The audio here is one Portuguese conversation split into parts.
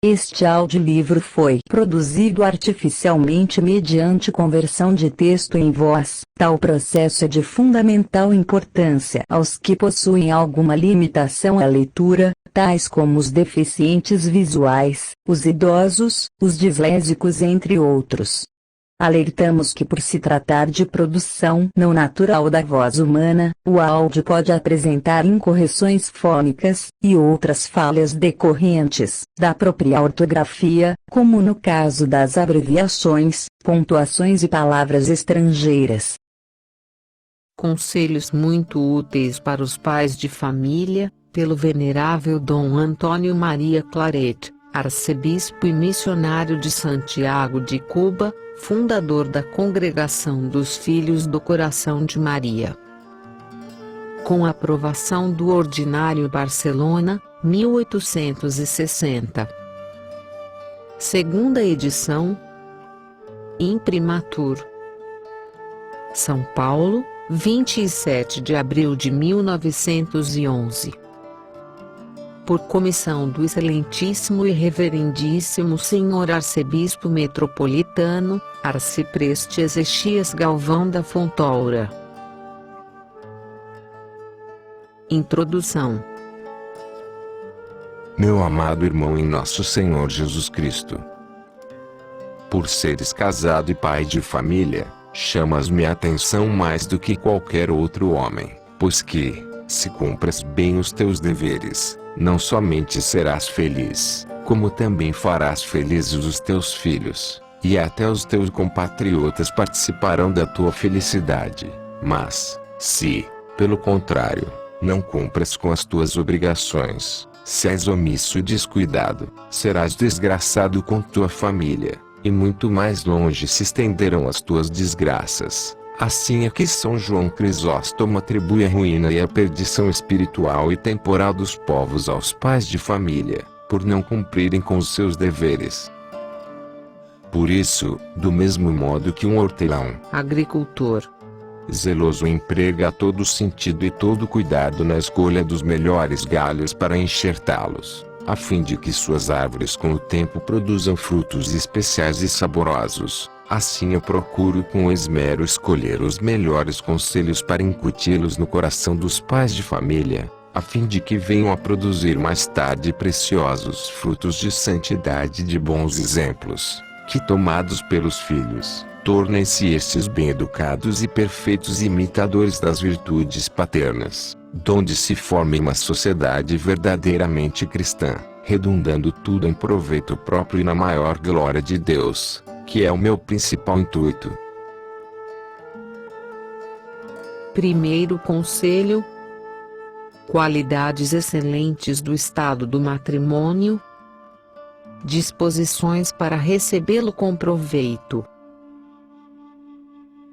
Este audiolivro foi produzido artificialmente mediante conversão de texto em voz. Tal processo é de fundamental importância aos que possuem alguma limitação à leitura, tais como os deficientes visuais, os idosos, os dislésicos, entre outros. Alertamos que, por se tratar de produção não natural da voz humana, o áudio pode apresentar incorreções fônicas e outras falhas decorrentes da própria ortografia, como no caso das abreviações, pontuações e palavras estrangeiras. Conselhos muito úteis para os pais de família, pelo venerável Dom Antônio Maria Claret, arcebispo e missionário de Santiago de Cuba, fundador da Congregação dos Filhos do Coração de Maria. Com a aprovação do Ordinário Barcelona, 1860. Segunda edição. Imprimatur. São Paulo, 27 de abril de 1911. Por comissão do Excelentíssimo e Reverendíssimo Senhor Arcebispo Metropolitano, Arcipreste Ezequias Galvão da Fontoura. Introdução. Meu amado irmão em nosso Senhor Jesus Cristo, por seres casado e pai de família, chamas minha atenção mais do que qualquer outro homem, pois que, se cumpres bem os teus deveres, não somente serás feliz, como também farás felizes os teus filhos, e até os teus compatriotas participarão da tua felicidade. Mas, se, pelo contrário, não cumpres com as tuas obrigações, se és omisso e descuidado, serás desgraçado com tua família, e muito mais longe se estenderão as tuas desgraças. Assim é que São João Crisóstomo atribui a ruína e a perdição espiritual e temporal dos povos aos pais de família, por não cumprirem com os seus deveres. Por isso, do mesmo modo que um hortelão, agricultor, zeloso emprega todo sentido e todo cuidado na escolha dos melhores galhos para enxertá-los, a fim de que suas árvores com o tempo produzam frutos especiais e saborosos, assim eu procuro com esmero escolher os melhores conselhos para incuti-los no coração dos pais de família, a fim de que venham a produzir mais tarde preciosos frutos de santidade e de bons exemplos, que tomados pelos filhos, tornem-se estes bem-educados e perfeitos imitadores das virtudes paternas, donde se forme uma sociedade verdadeiramente cristã, redundando tudo em proveito próprio e na maior glória de Deus, que é o meu principal intuito. Primeiro conselho: qualidades excelentes do estado do matrimônio, disposições para recebê-lo com proveito.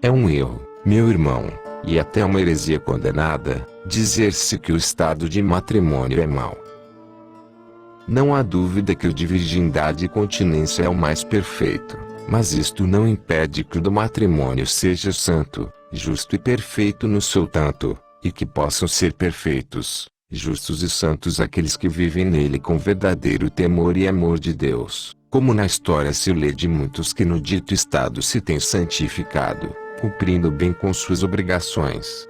É um erro, meu irmão, e até uma heresia condenada, dizer-se que o estado de matrimônio é mau. Não há dúvida que o de virgindade e continência é o mais perfeito, mas isto não impede que o do matrimônio seja santo, justo e perfeito no seu tanto, e que possam ser perfeitos, justos e santos aqueles que vivem nele com verdadeiro temor e amor de Deus, como na história se lê de muitos que no dito estado se têm santificado, cumprindo bem com suas obrigações.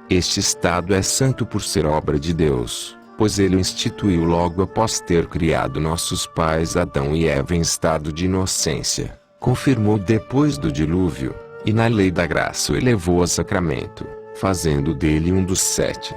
Este estado é santo por ser obra de Deus, pois ele o instituiu logo após ter criado nossos pais Adão e Eva em estado de inocência, confirmou depois do dilúvio, e na lei da graça o elevou a sacramento, fazendo dele um dos 7.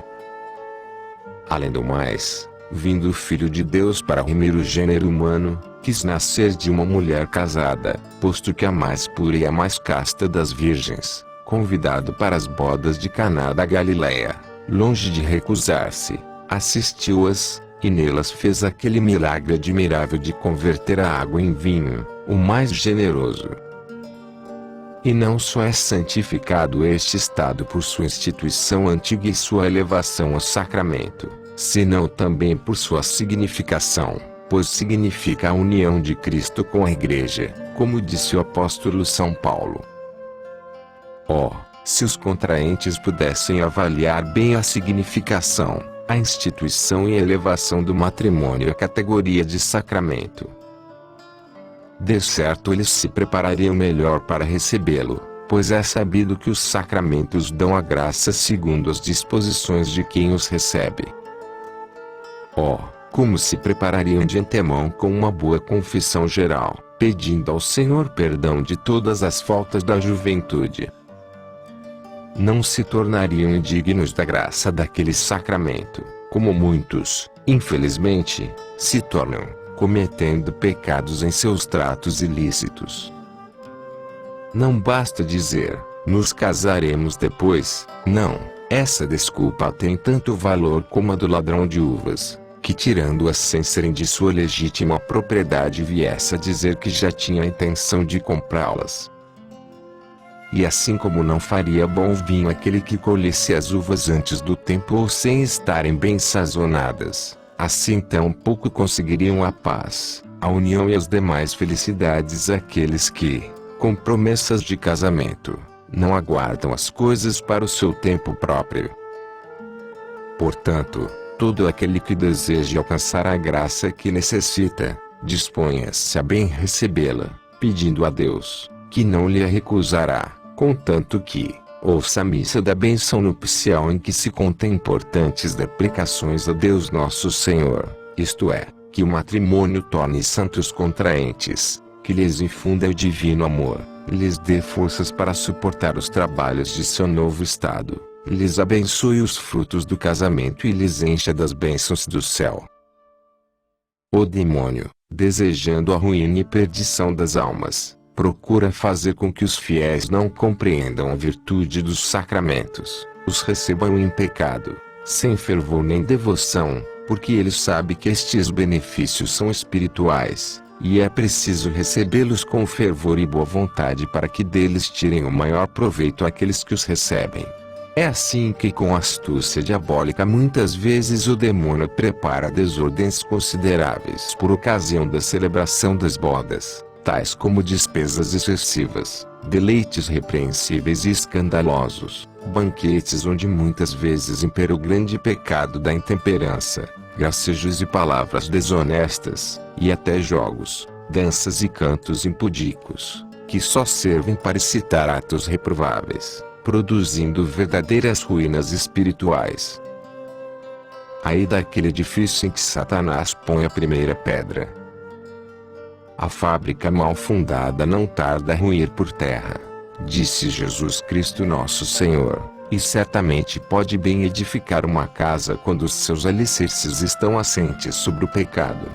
Além do mais, vindo o Filho de Deus para remir o gênero humano, quis nascer de uma mulher casada, posto que a mais pura e a mais casta das virgens, convidado para as bodas de Caná da Galileia, longe de recusar-se, assistiu-as, e nelas fez aquele milagre admirável de converter a água em vinho, o mais generoso. E não só é santificado este estado por sua instituição antiga e sua elevação ao sacramento, senão também por sua significação, pois significa a união de Cristo com a Igreja, como disse o apóstolo São Paulo. Oh, se os contraentes pudessem avaliar bem a significação, a instituição e elevação do matrimônio à categoria de sacramento. De certo eles se preparariam melhor para recebê-lo, pois é sabido que os sacramentos dão a graça segundo as disposições de quem os recebe. Oh, como se preparariam de antemão com uma boa confissão geral, pedindo ao Senhor perdão de todas as faltas da juventude. Não se tornariam indignos da graça daquele sacramento, como muitos, infelizmente, se tornam, cometendo pecados em seus tratos ilícitos. Não basta dizer, nos casaremos depois, não, essa desculpa tem tanto valor como a do ladrão de uvas, que tirando-as sem serem de sua legítima propriedade viesse a dizer que já tinha a intenção de comprá-las. E assim como não faria bom vinho aquele que colhesse as uvas antes do tempo ou sem estarem bem sazonadas, assim tampouco conseguiriam a paz, a união e as demais felicidades aqueles que, com promessas de casamento, não aguardam as coisas para o seu tempo próprio. Portanto, todo aquele que deseja alcançar a graça que necessita, disponha-se a bem recebê-la, pedindo a Deus, que não lhe a recusará, contanto que ouça a missa da bênção nupcial em que se contém importantes deprecações a Deus nosso Senhor, isto é, que o matrimônio torne santos contraentes, que lhes infunda o divino amor, lhes dê forças para suportar os trabalhos de seu novo estado, lhes abençoe os frutos do casamento e lhes encha das bênçãos do céu. O demônio, desejando a ruína e perdição das almas, procura fazer com que os fiéis não compreendam a virtude dos sacramentos, os recebam em pecado, sem fervor nem devoção, porque ele sabe que estes benefícios são espirituais, e é preciso recebê-los com fervor e boa vontade para que deles tirem o maior proveito aqueles que os recebem. É assim que com astúcia diabólica muitas vezes o demônio prepara desordens consideráveis por ocasião da celebração das bodas, tais como despesas excessivas, deleites repreensíveis e escandalosos, banquetes onde muitas vezes impera o grande pecado da intemperança, gracejos e palavras desonestas, e até jogos, danças e cantos impudicos, que só servem para excitar atos reprováveis, produzindo verdadeiras ruínas espirituais. Aí daquele edifício em que Satanás põe a primeira pedra. A fábrica mal fundada não tarda a ruir por terra, disse Jesus Cristo nosso Senhor, e certamente pode bem edificar uma casa quando os seus alicerces estão assentes sobre o pecado.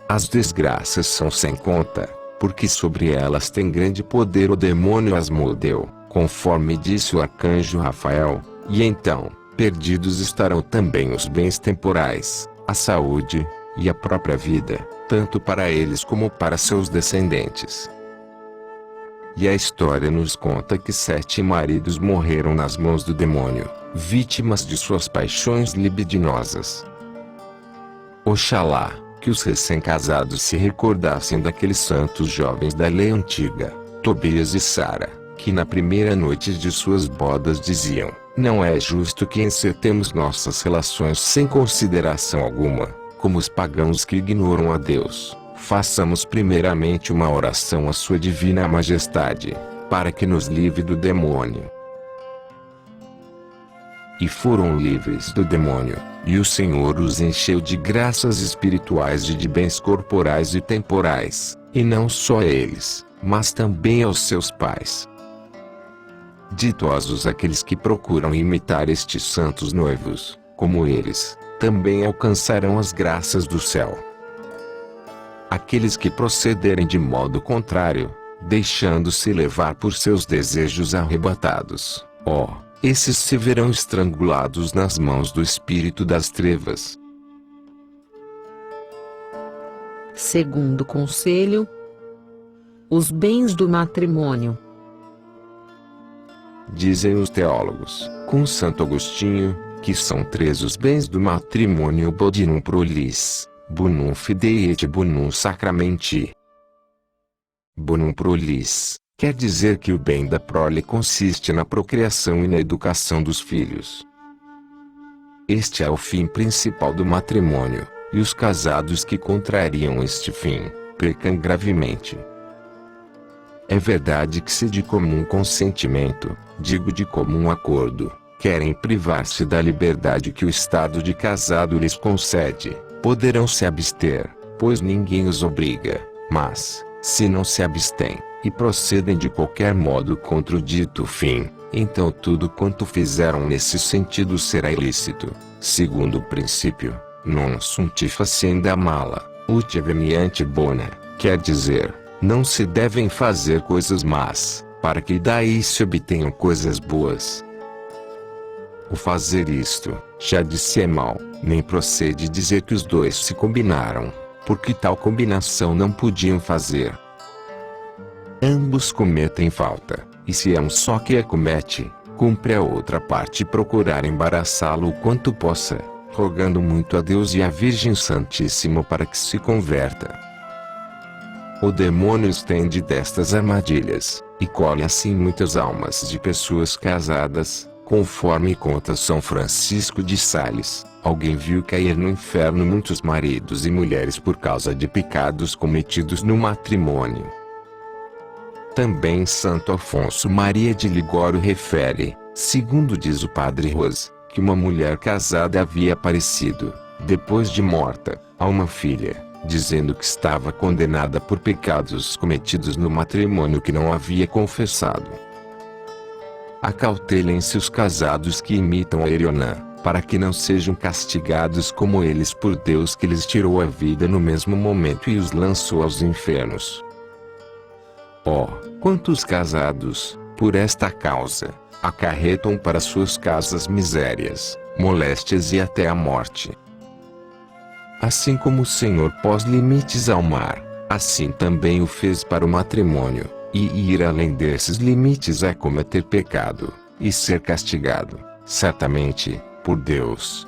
As desgraças são sem conta, porque sobre elas tem grande poder o demônio as mordeu, conforme disse o arcanjo Rafael, e então, perdidos estarão também os bens temporais, a saúde, e a própria vida, tanto para eles como para seus descendentes. E a história nos conta que 7 maridos morreram nas mãos do demônio, vítimas de suas paixões libidinosas. Oxalá, que os recém-casados se recordassem daqueles santos jovens da lei antiga, Tobias e Sara, que na primeira noite de suas bodas diziam, não é justo que encertemos nossas relações sem consideração alguma. Como os pagãos que ignoram a Deus, façamos primeiramente uma oração à sua divina majestade, para que nos livre do demônio. E foram livres do demônio, e o Senhor os encheu de graças espirituais e de bens corporais e temporais, e não só a eles, mas também aos seus pais. Ditosos aqueles que procuram imitar estes santos noivos, como eles, também alcançarão as graças do céu. Aqueles que procederem de modo contrário, deixando-se levar por seus desejos arrebatados, esses se verão estrangulados nas mãos do espírito das trevas. Segundo conselho, os bens do matrimônio. Dizem os teólogos, com Santo Agostinho, que são 3 os bens do matrimônio: bonum prolis, bonum fidei et bonum sacramenti. Bonum prolis quer dizer que o bem da prole consiste na procriação e na educação dos filhos. Este é o fim principal do matrimônio, e os casados que contrariam este fim, pecam gravemente. É verdade que se de comum consentimento, digo de comum acordo, querem privar-se da liberdade que o estado de casado lhes concede, poderão se abster, pois ninguém os obriga, mas, se não se abstêm, e procedem de qualquer modo contra o dito fim, então tudo quanto fizeram nesse sentido será ilícito, segundo o princípio, non sunt facienda mala, ut eveniente bona, quer dizer, não se devem fazer coisas más, para que daí se obtenham coisas boas. O fazer isto, já disse, é mal, nem procede dizer que os dois se combinaram, porque tal combinação não podiam fazer. Ambos cometem falta, e se é um só que a comete, cumpre a outra parte procurar embaraçá-lo o quanto possa, rogando muito a Deus e à Virgem Santíssima para que se converta. O demônio estende destas armadilhas, e colhe assim muitas almas de pessoas casadas, conforme conta São Francisco de Sales. Alguém viu cair no inferno muitos maridos e mulheres por causa de pecados cometidos no matrimônio. Também Santo Afonso Maria de Ligório refere, segundo diz o padre Ros, que uma mulher casada havia aparecido, depois de morta, a uma filha, dizendo que estava condenada por pecados cometidos no matrimônio que não havia confessado. Acautelem-se os casados que imitam a Erionã, para que não sejam castigados como eles por Deus, que lhes tirou a vida no mesmo momento e os lançou aos infernos. Oh, quantos casados, por esta causa, acarretam para suas casas misérias, moléstias e até a morte. Assim como o Senhor pôs limites ao mar, assim também o fez para o matrimônio, e ir além desses limites é cometer pecado, e ser castigado, certamente, por Deus.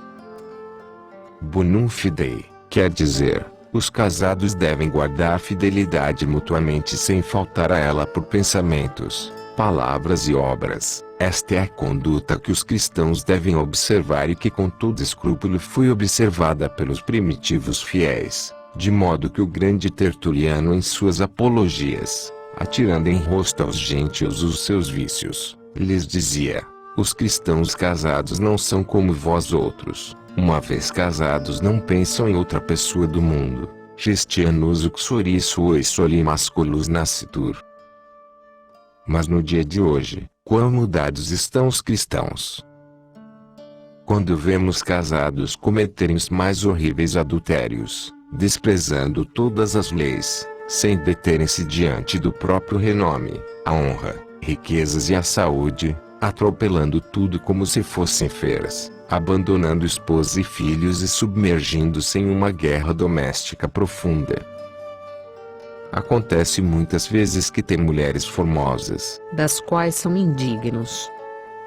Bonum fidei, quer dizer, os casados devem guardar fidelidade mutuamente sem faltar a ela por pensamentos, palavras e obras. Esta é a conduta que os cristãos devem observar e que com todo escrúpulo foi observada pelos primitivos fiéis, de modo que o grande Tertuliano em suas apologias, atirando em rosto aos gentios os seus vícios, lhes dizia: os cristãos casados não são como vós outros, uma vez casados não pensam em outra pessoa do mundo, gestianus uxori suoi soli masculus nascitur. Mas no dia de hoje, quão mudados estão os cristãos! Quando vemos casados cometerem os mais horríveis adultérios, desprezando todas as leis, sem deterem-se diante do próprio renome, a honra, riquezas e a saúde, atropelando tudo como se fossem feras, abandonando esposa e filhos e submergindo-se em uma guerra doméstica profunda. Acontece muitas vezes que tem mulheres formosas, das quais são indignos,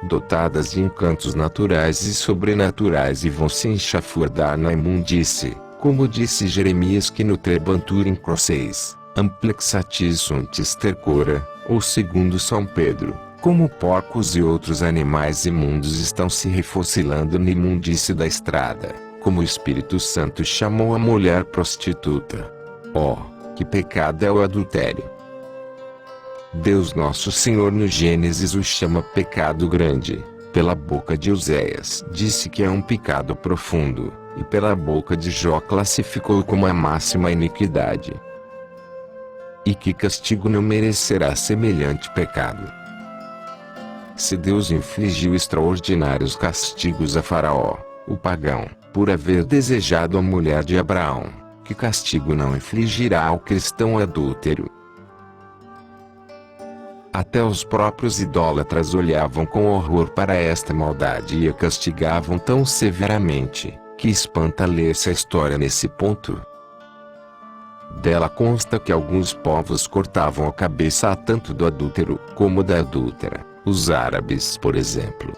dotadas de encantos naturais e sobrenaturais, e vão se enxafurdar na imundície, como disse Jeremias, que no Trebanturim Crosseis, amplexatis sunt stercora, ou segundo São Pedro, como porcos e outros animais imundos estão se refocilando na imundície da estrada, como o Espírito Santo chamou a mulher prostituta. Oh, que pecado é o adultério! Deus nosso Senhor no Gênesis o chama pecado grande, pela boca de Oséias disse que é um pecado profundo, e pela boca de Jó classificou como a máxima iniquidade. E que castigo não merecerá semelhante pecado? Se Deus infligiu extraordinários castigos a Faraó, o pagão, por haver desejado a mulher de Abraão, que castigo não infligirá ao cristão adúltero? Até os próprios idólatras olhavam com horror para esta maldade e a castigavam tão severamente, que espanta ler-se a história nesse ponto. Dela consta que alguns povos cortavam a cabeça tanto do adúltero como da adúltera, os árabes, por exemplo.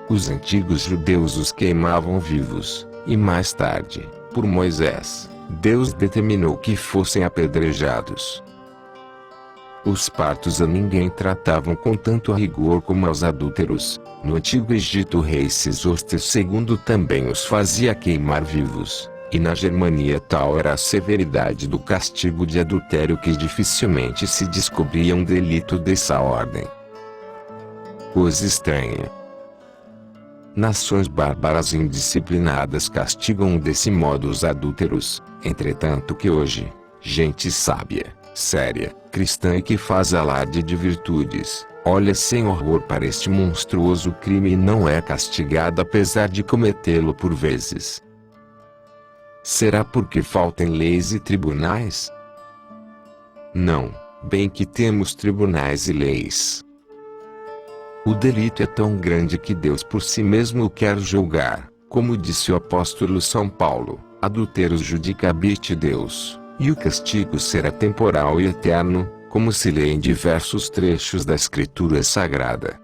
Os antigos judeus os queimavam vivos, e mais tarde, por Moisés, Deus determinou que fossem apedrejados. Os partos a ninguém tratavam com tanto rigor como aos adúlteros. No antigo Egito o rei Sesostris II também os fazia queimar vivos, e na Germania tal era a severidade do castigo de adultério que dificilmente se descobria um delito dessa ordem. Coisa estranha. Nações bárbaras e indisciplinadas castigam desse modo os adúlteros, entretanto que hoje, gente sábia, séria, cristã e que faz alarde de virtudes, olha sem horror para este monstruoso crime e não é castigada apesar de cometê-lo por vezes. Será porque faltam leis e tribunais? Não, bem que temos tribunais e leis. O delito é tão grande que Deus por si mesmo o quer julgar, como disse o apóstolo São Paulo, adulteros judicabit Deus, e o castigo será temporal e eterno, como se lê em diversos trechos da Escritura Sagrada.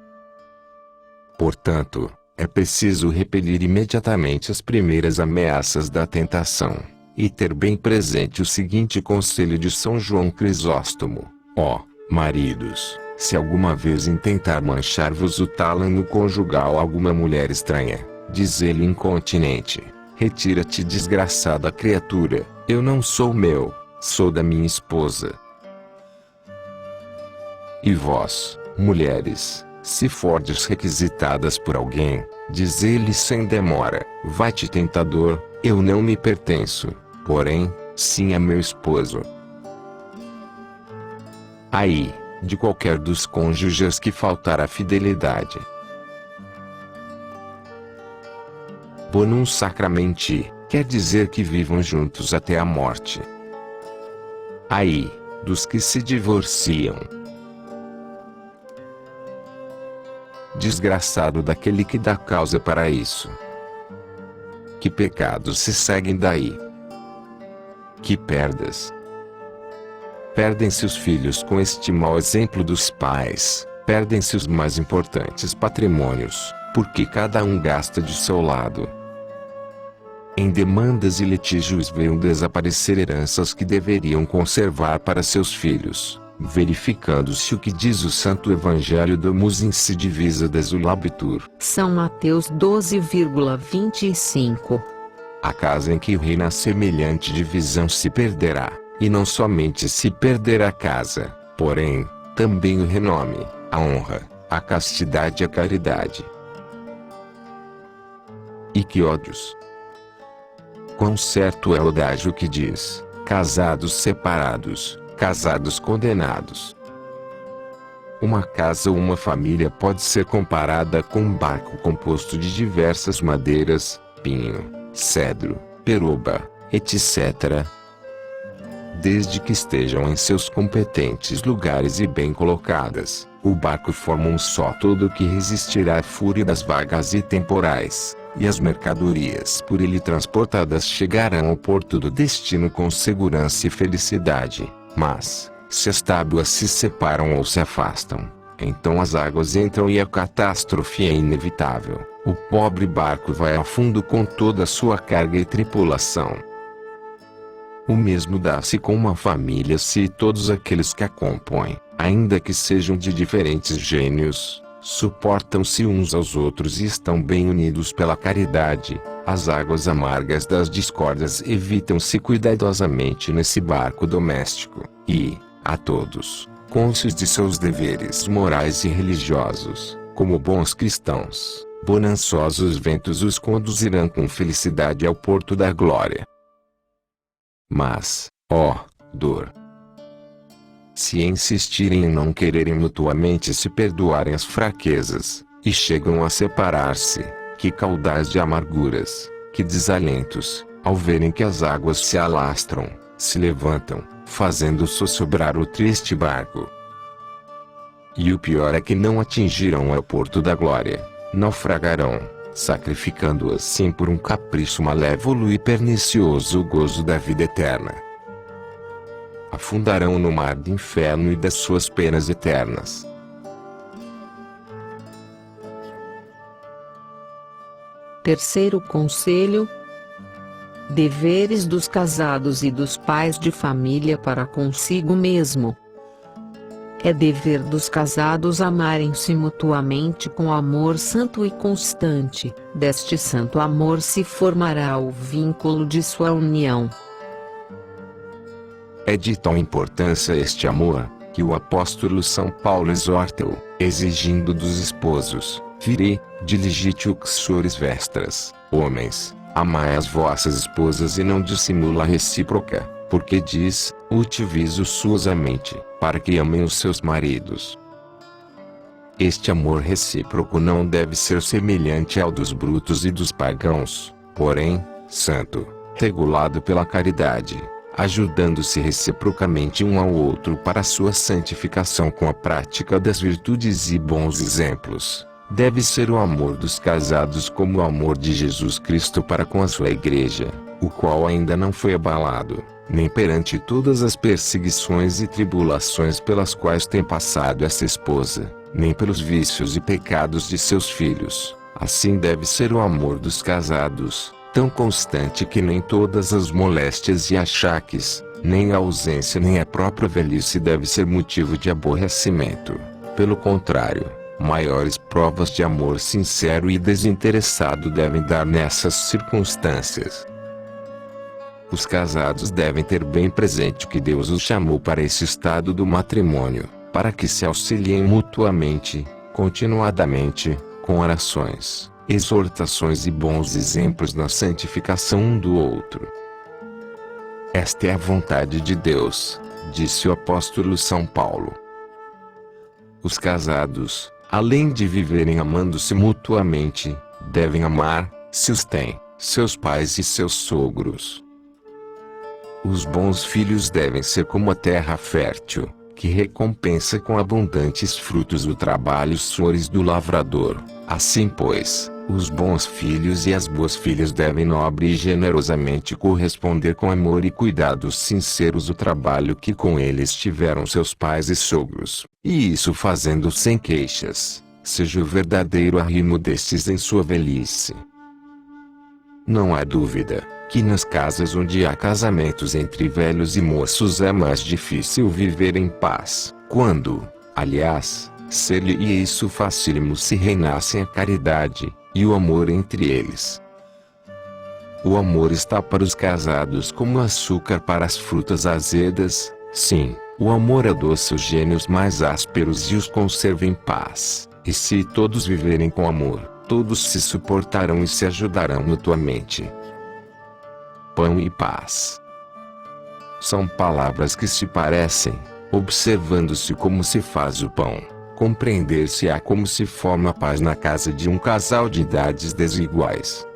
Portanto, é preciso repelir imediatamente as primeiras ameaças da tentação, e ter bem presente o seguinte conselho de São João Crisóstomo: ó, maridos, se alguma vez intentar manchar-vos o tálamo conjugal alguma mulher estranha, diz ele incontinente, retira-te desgraçada criatura, eu não sou meu, sou da minha esposa. E vós, mulheres, se fordes requisitadas por alguém, diz ele sem demora, vai-te tentador, eu não me pertenço, porém, sim é meu esposo. Aí, de qualquer dos cônjuges que faltar a fidelidade. Bonum sacramenti, quer dizer que vivam juntos até a morte. Aí, dos que se divorciam. Desgraçado daquele que dá causa para isso. Que pecados se seguem daí? Que perdas! Perdem-se os filhos com este mau exemplo dos pais, perdem-se os mais importantes patrimônios, porque cada um gasta de seu lado. Em demandas e litígios veem desaparecer heranças que deveriam conservar para seus filhos, verificando-se o que diz o Santo Evangelho do Musin se divisa desulabitur. São Mateus 12,25. A casa em que reina a semelhante divisão se perderá, e não somente se perderá a casa, porém, também o renome, a honra, a castidade e a caridade. E que ódios! Quão certo é o adágio que diz, casados separados, casados condenados. Uma casa ou uma família pode ser comparada com um barco composto de diversas madeiras, pinho, cedro, peroba, etc. Desde que estejam em seus competentes lugares e bem colocadas, o barco forma um só todo que resistirá à fúria das vagas e temporais, e as mercadorias por ele transportadas chegarão ao porto do destino com segurança e felicidade. Mas, se as tábuas se separam ou se afastam, então as águas entram e a catástrofe é inevitável. O pobre barco vai a fundo com toda a sua carga e tripulação. O mesmo dá-se com uma família se todos aqueles que a compõem, ainda que sejam de diferentes gênios, suportam-se uns aos outros e estão bem unidos pela caridade. As águas amargas das discórdias evitam-se cuidadosamente nesse barco doméstico, e, a todos, cônscios de seus deveres morais e religiosos, como bons cristãos, bonançosos ventos os conduzirão com felicidade ao porto da glória. Mas, ó, dor! Se insistirem em não quererem mutuamente se perdoarem as fraquezas, e chegam a separar-se, que caudais de amarguras, que desalentos, ao verem que as águas se alastram, se levantam, fazendo sossobrar o triste barco. E o pior é que não atingirão ao porto da glória, naufragarão, sacrificando assim por um capricho malévolo e pernicioso o gozo da vida eterna. Afundarão no mar do inferno e das suas penas eternas. Terceiro conselho: deveres dos casados e dos pais de família para consigo mesmo. É dever dos casados amarem-se mutuamente com amor santo e constante. Deste santo amor se formará o vínculo de sua união. É de tal importância este amor, que o apóstolo São Paulo exorta-o, exigindo dos esposos: vire, diligite uxores vestras, homens, amai as vossas esposas e não dissimula a recíproca, porque diz: ut suosamente, para que amem os seus maridos. Este amor recíproco não deve ser semelhante ao dos brutos e dos pagãos, porém, santo, regulado pela caridade, ajudando-se reciprocamente um ao outro para sua santificação com a prática das virtudes e bons exemplos. Deve ser o amor dos casados como o amor de Jesus Cristo para com a sua igreja, o qual ainda não foi abalado, nem perante todas as perseguições e tribulações pelas quais tem passado essa esposa, nem pelos vícios e pecados de seus filhos. Assim deve ser o amor dos casados, tão constante que nem todas as moléstias e achaques, nem a ausência nem a própria velhice deve ser motivo de aborrecimento. Pelo contrário, maiores provas de amor sincero e desinteressado devem dar nessas circunstâncias. Os casados devem ter bem presente que Deus os chamou para esse estado do matrimônio, para que se auxiliem mutuamente, continuadamente, com orações, exortações e bons exemplos na santificação um do outro. Esta é a vontade de Deus, disse o apóstolo São Paulo. Os casados, além de viverem amando-se mutuamente, devem amar, se os têm, seus pais e seus sogros. Os bons filhos devem ser como a terra fértil, que recompensa com abundantes frutos o trabalho suores do lavrador. Assim pois, os bons filhos e as boas filhas devem nobre e generosamente corresponder com amor e cuidados sinceros o trabalho que com eles tiveram seus pais e sogros, e isso fazendo sem queixas, seja o verdadeiro arrimo destes em sua velhice. Não há dúvida que nas casas onde há casamentos entre velhos e moços é mais difícil viver em paz, quando, aliás, ser-lhe isso facílimo se reinassem a caridade e o amor entre eles. O amor está para os casados como açúcar para as frutas azedas. Sim, o amor adoça os gênios mais ásperos e os conserva em paz, e se todos viverem com amor, todos se suportarão e se ajudarão mutuamente. Pão e paz são palavras que se parecem, observando-se como se faz o pão, compreender-se-á como se forma a paz na casa de um casal de idades desiguais.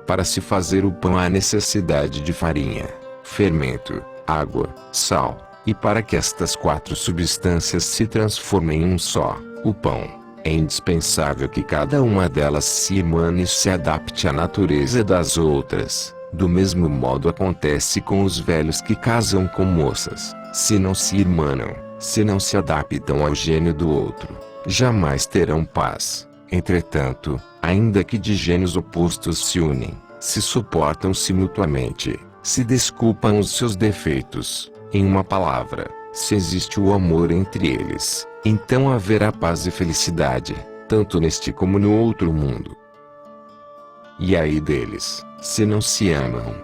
Para se fazer o pão há necessidade de farinha, fermento, água, sal, e para que estas 4 substâncias se transformem em um só, o pão, é indispensável que cada uma delas se emane e se adapte à natureza das outras. Do mesmo modo acontece com os velhos que casam com moças. Se não se irmanam, se não se adaptam ao gênio do outro, jamais terão paz. Entretanto, ainda que de gênios opostos se unem, se suportam-se mutuamente, se desculpam os seus defeitos, em uma palavra, se existe o amor entre eles, então haverá paz e felicidade, tanto neste como no outro mundo. E aí deles, se não se amam,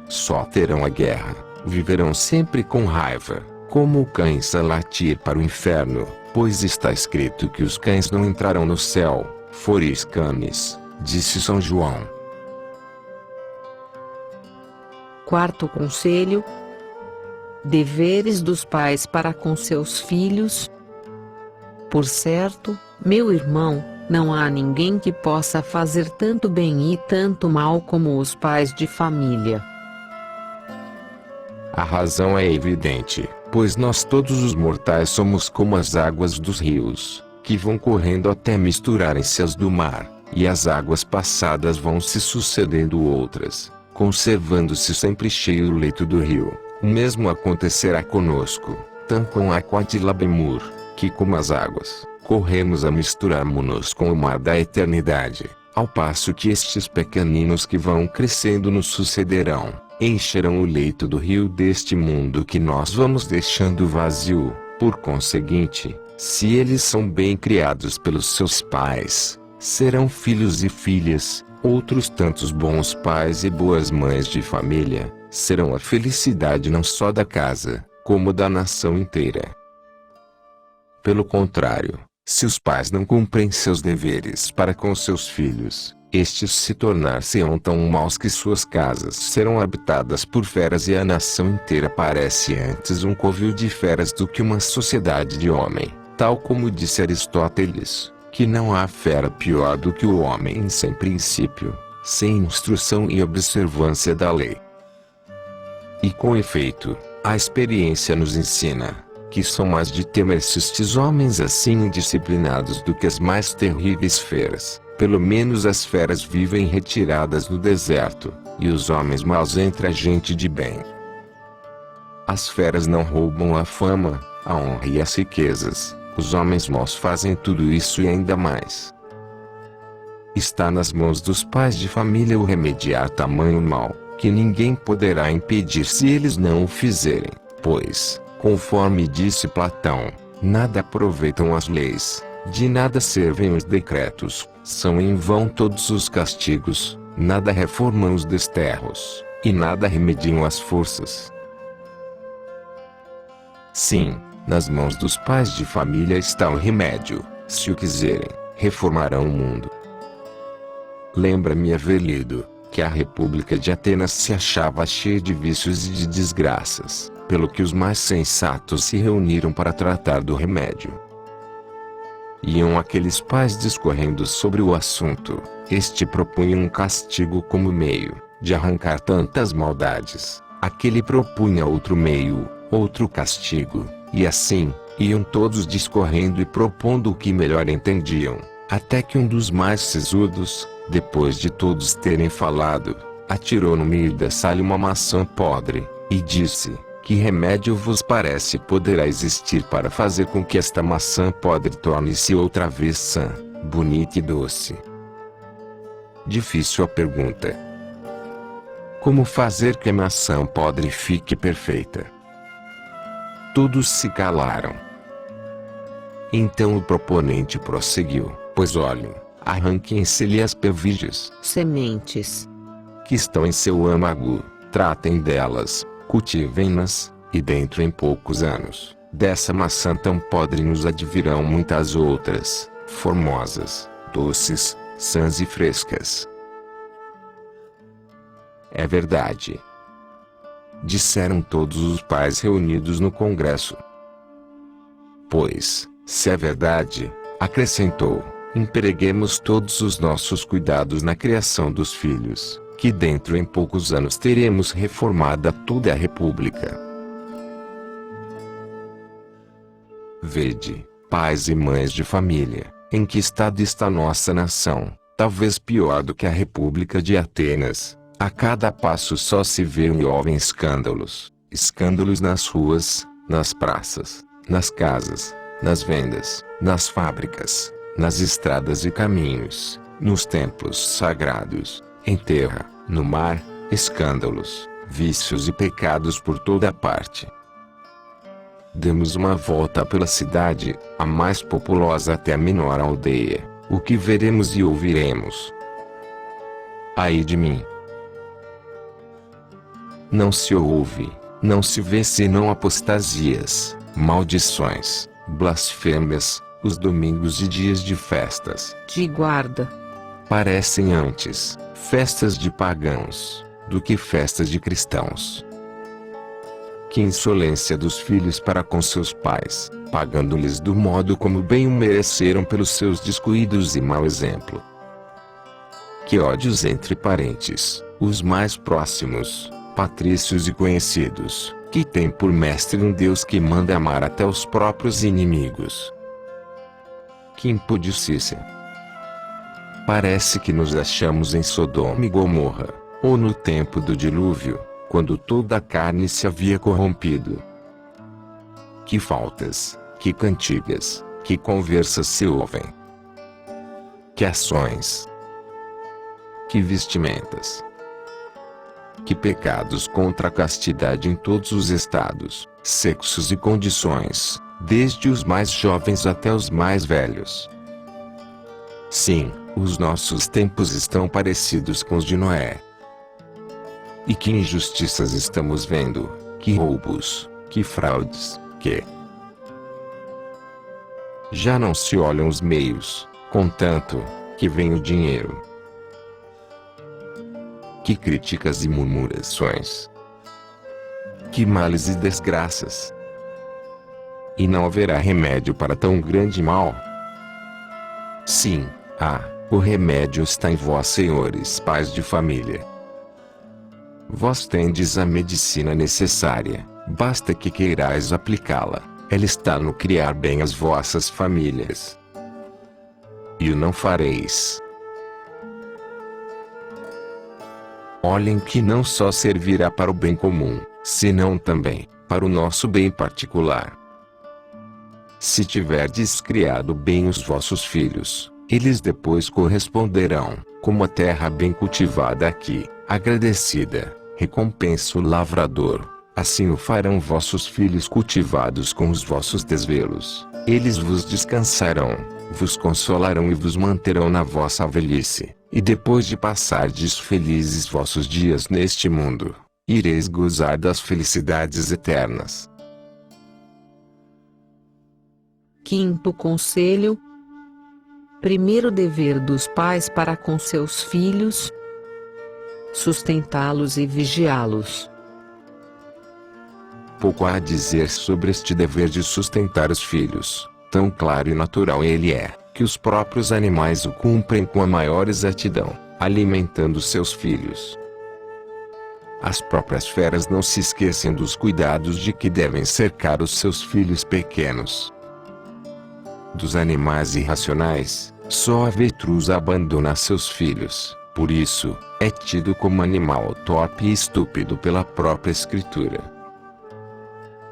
só terão a guerra, viverão sempre com raiva, como cães a latir para o inferno, pois está escrito que os cães não entrarão no céu, foris canis, disse São João. Quarto conselho: deveres dos pais para com seus filhos. Por certo, meu irmão, não há ninguém que possa fazer tanto bem e tanto mal como os pais de família. A razão é evidente, pois nós todos os mortais somos como as águas dos rios, que vão correndo até misturarem-se às do mar, e as águas passadas vão se sucedendo outras, conservando-se sempre cheio o leito do rio. O mesmo acontecerá conosco, tanto com Aquatilabemur, que como as águas, corremos a misturar-nos com o mar da eternidade, ao passo que estes pequeninos que vão crescendo nos sucederão, encherão o leito do rio deste mundo que nós vamos deixando vazio. Por conseguinte, se eles são bem criados pelos seus pais, serão filhos e filhas. Outros tantos bons pais e boas mães de família serão a felicidade não só da casa, como da nação inteira. Pelo contrário, se os pais não cumprem seus deveres para com seus filhos, estes se tornar-se-ão tão maus que suas casas serão habitadas por feras e a nação inteira parece antes um covil de feras do que uma sociedade de homem, tal como disse Aristóteles, que não há fera pior do que o homem sem princípio, sem instrução e observância da lei. E com efeito, a experiência nos ensina que são mais de temer estes homens assim indisciplinados do que as mais terríveis feras. Pelo menos as feras vivem retiradas no deserto, e os homens maus entre a gente de bem. As feras não roubam a fama, a honra e as riquezas. Os homens maus fazem tudo isso e ainda mais. Está nas mãos dos pais de família o remediar tamanho mal, que ninguém poderá impedir se eles não o fizerem, pois, conforme disse Platão, nada aproveitam as leis, de nada servem os decretos, são em vão todos os castigos, nada reformam os desterros, e nada remediam as forças. Sim, nas mãos dos pais de família está o remédio, se o quiserem, reformarão o mundo. Lembra-me haver lido que a República de Atenas se achava cheia de vícios e de desgraças, pelo que os mais sensatos se reuniram para tratar do remédio. Iam aqueles pais discorrendo sobre o assunto, este propunha um castigo como meio de arrancar tantas maldades, aquele propunha outro meio, outro castigo, e assim, iam todos discorrendo e propondo o que melhor entendiam, até que um dos mais sisudos, depois de todos terem falado, atirou no meio da sala uma maçã podre, e disse: que remédio vos parece poderá existir para fazer com que esta maçã podre torne-se outra vez sã, bonita e doce? Difícil a pergunta. Como fazer que a maçã podre fique perfeita? Todos se calaram. Então o proponente prosseguiu: pois olhem, arranquem-se-lhe as pelviges, sementes, que estão em seu âmago, tratem delas, cultivem-nas, e dentro em poucos anos, dessa maçã tão podre nos advirão muitas outras, formosas, doces, sãs e frescas. É verdade, disseram todos os pais reunidos no congresso. Pois, se é verdade, acrescentou, empreguemos todos os nossos cuidados na criação dos filhos, que dentro em poucos anos teremos reformada toda a República. Vede, pais e mães de família, em que estado está nossa nação, talvez pior do que a República de Atenas. A cada passo só se vêem e ouvem escândalos, escândalos nas ruas, nas praças, nas casas, nas vendas, nas fábricas, nas estradas e caminhos, nos templos sagrados, em terra, no mar, escândalos, vícios e pecados por toda parte. Demos uma volta pela cidade, a mais populosa até a menor aldeia, o que veremos e ouviremos? Ai de mim! Não se ouve, não se vê senão apostasias, maldições, blasfêmias, os domingos e dias de festas de guarda. Parecem antes festas de pagãos do que festas de cristãos. Que insolência dos filhos para com seus pais, pagando-lhes do modo como bem o mereceram pelos seus descuidos e mau exemplo. Que ódios entre parentes, os mais próximos, patrícios e conhecidos, que tem por mestre um Deus que manda amar até os próprios inimigos. Que impudicícia! Parece que nos achamos em Sodoma e Gomorra, ou no tempo do dilúvio, quando toda a carne se havia corrompido. Que faltas, que cantigas, que conversas se ouvem! Que ações! Que vestimentas! que pecados contra a castidade em todos os estados, sexos e condições, desde os mais jovens até os mais velhos. Sim, os nossos tempos estão parecidos com os de Noé. E que injustiças estamos vendo, que roubos, que fraudes, que... Já não se olham os meios, contanto que vem o dinheiro. Que críticas e murmurações. Que males e desgraças. E não haverá remédio para tão grande mal? Sim, o remédio está em vós, senhores pais de família. Vós tendes a medicina necessária, basta que queirais aplicá-la. Ela está no criar bem as vossas famílias. E o não fareis. Olhem que não só servirá para o bem comum, senão também para o nosso bem particular. Se tiverdes criado bem os vossos filhos, eles depois corresponderão, como a terra bem cultivada aqui, agradecida, recompensa o lavrador. Assim o farão vossos filhos cultivados com os vossos desvelos. Eles vos descansarão, vos consolarão e vos manterão na vossa velhice. E depois de passardes felizes vossos dias neste mundo, ireis gozar das felicidades eternas. Quinto conselho. Primeiro dever dos pais para com seus filhos: sustentá-los e vigiá-los. Pouco há a dizer sobre este dever de sustentar os filhos. Tão claro e natural ele é, que os próprios animais o cumprem com a maior exatidão, alimentando seus filhos. As próprias feras não se esquecem dos cuidados de que devem cercar os seus filhos pequenos. Dos animais irracionais, só a avestruz abandona seus filhos, por isso, é tido como animal torpe e estúpido pela própria Escritura.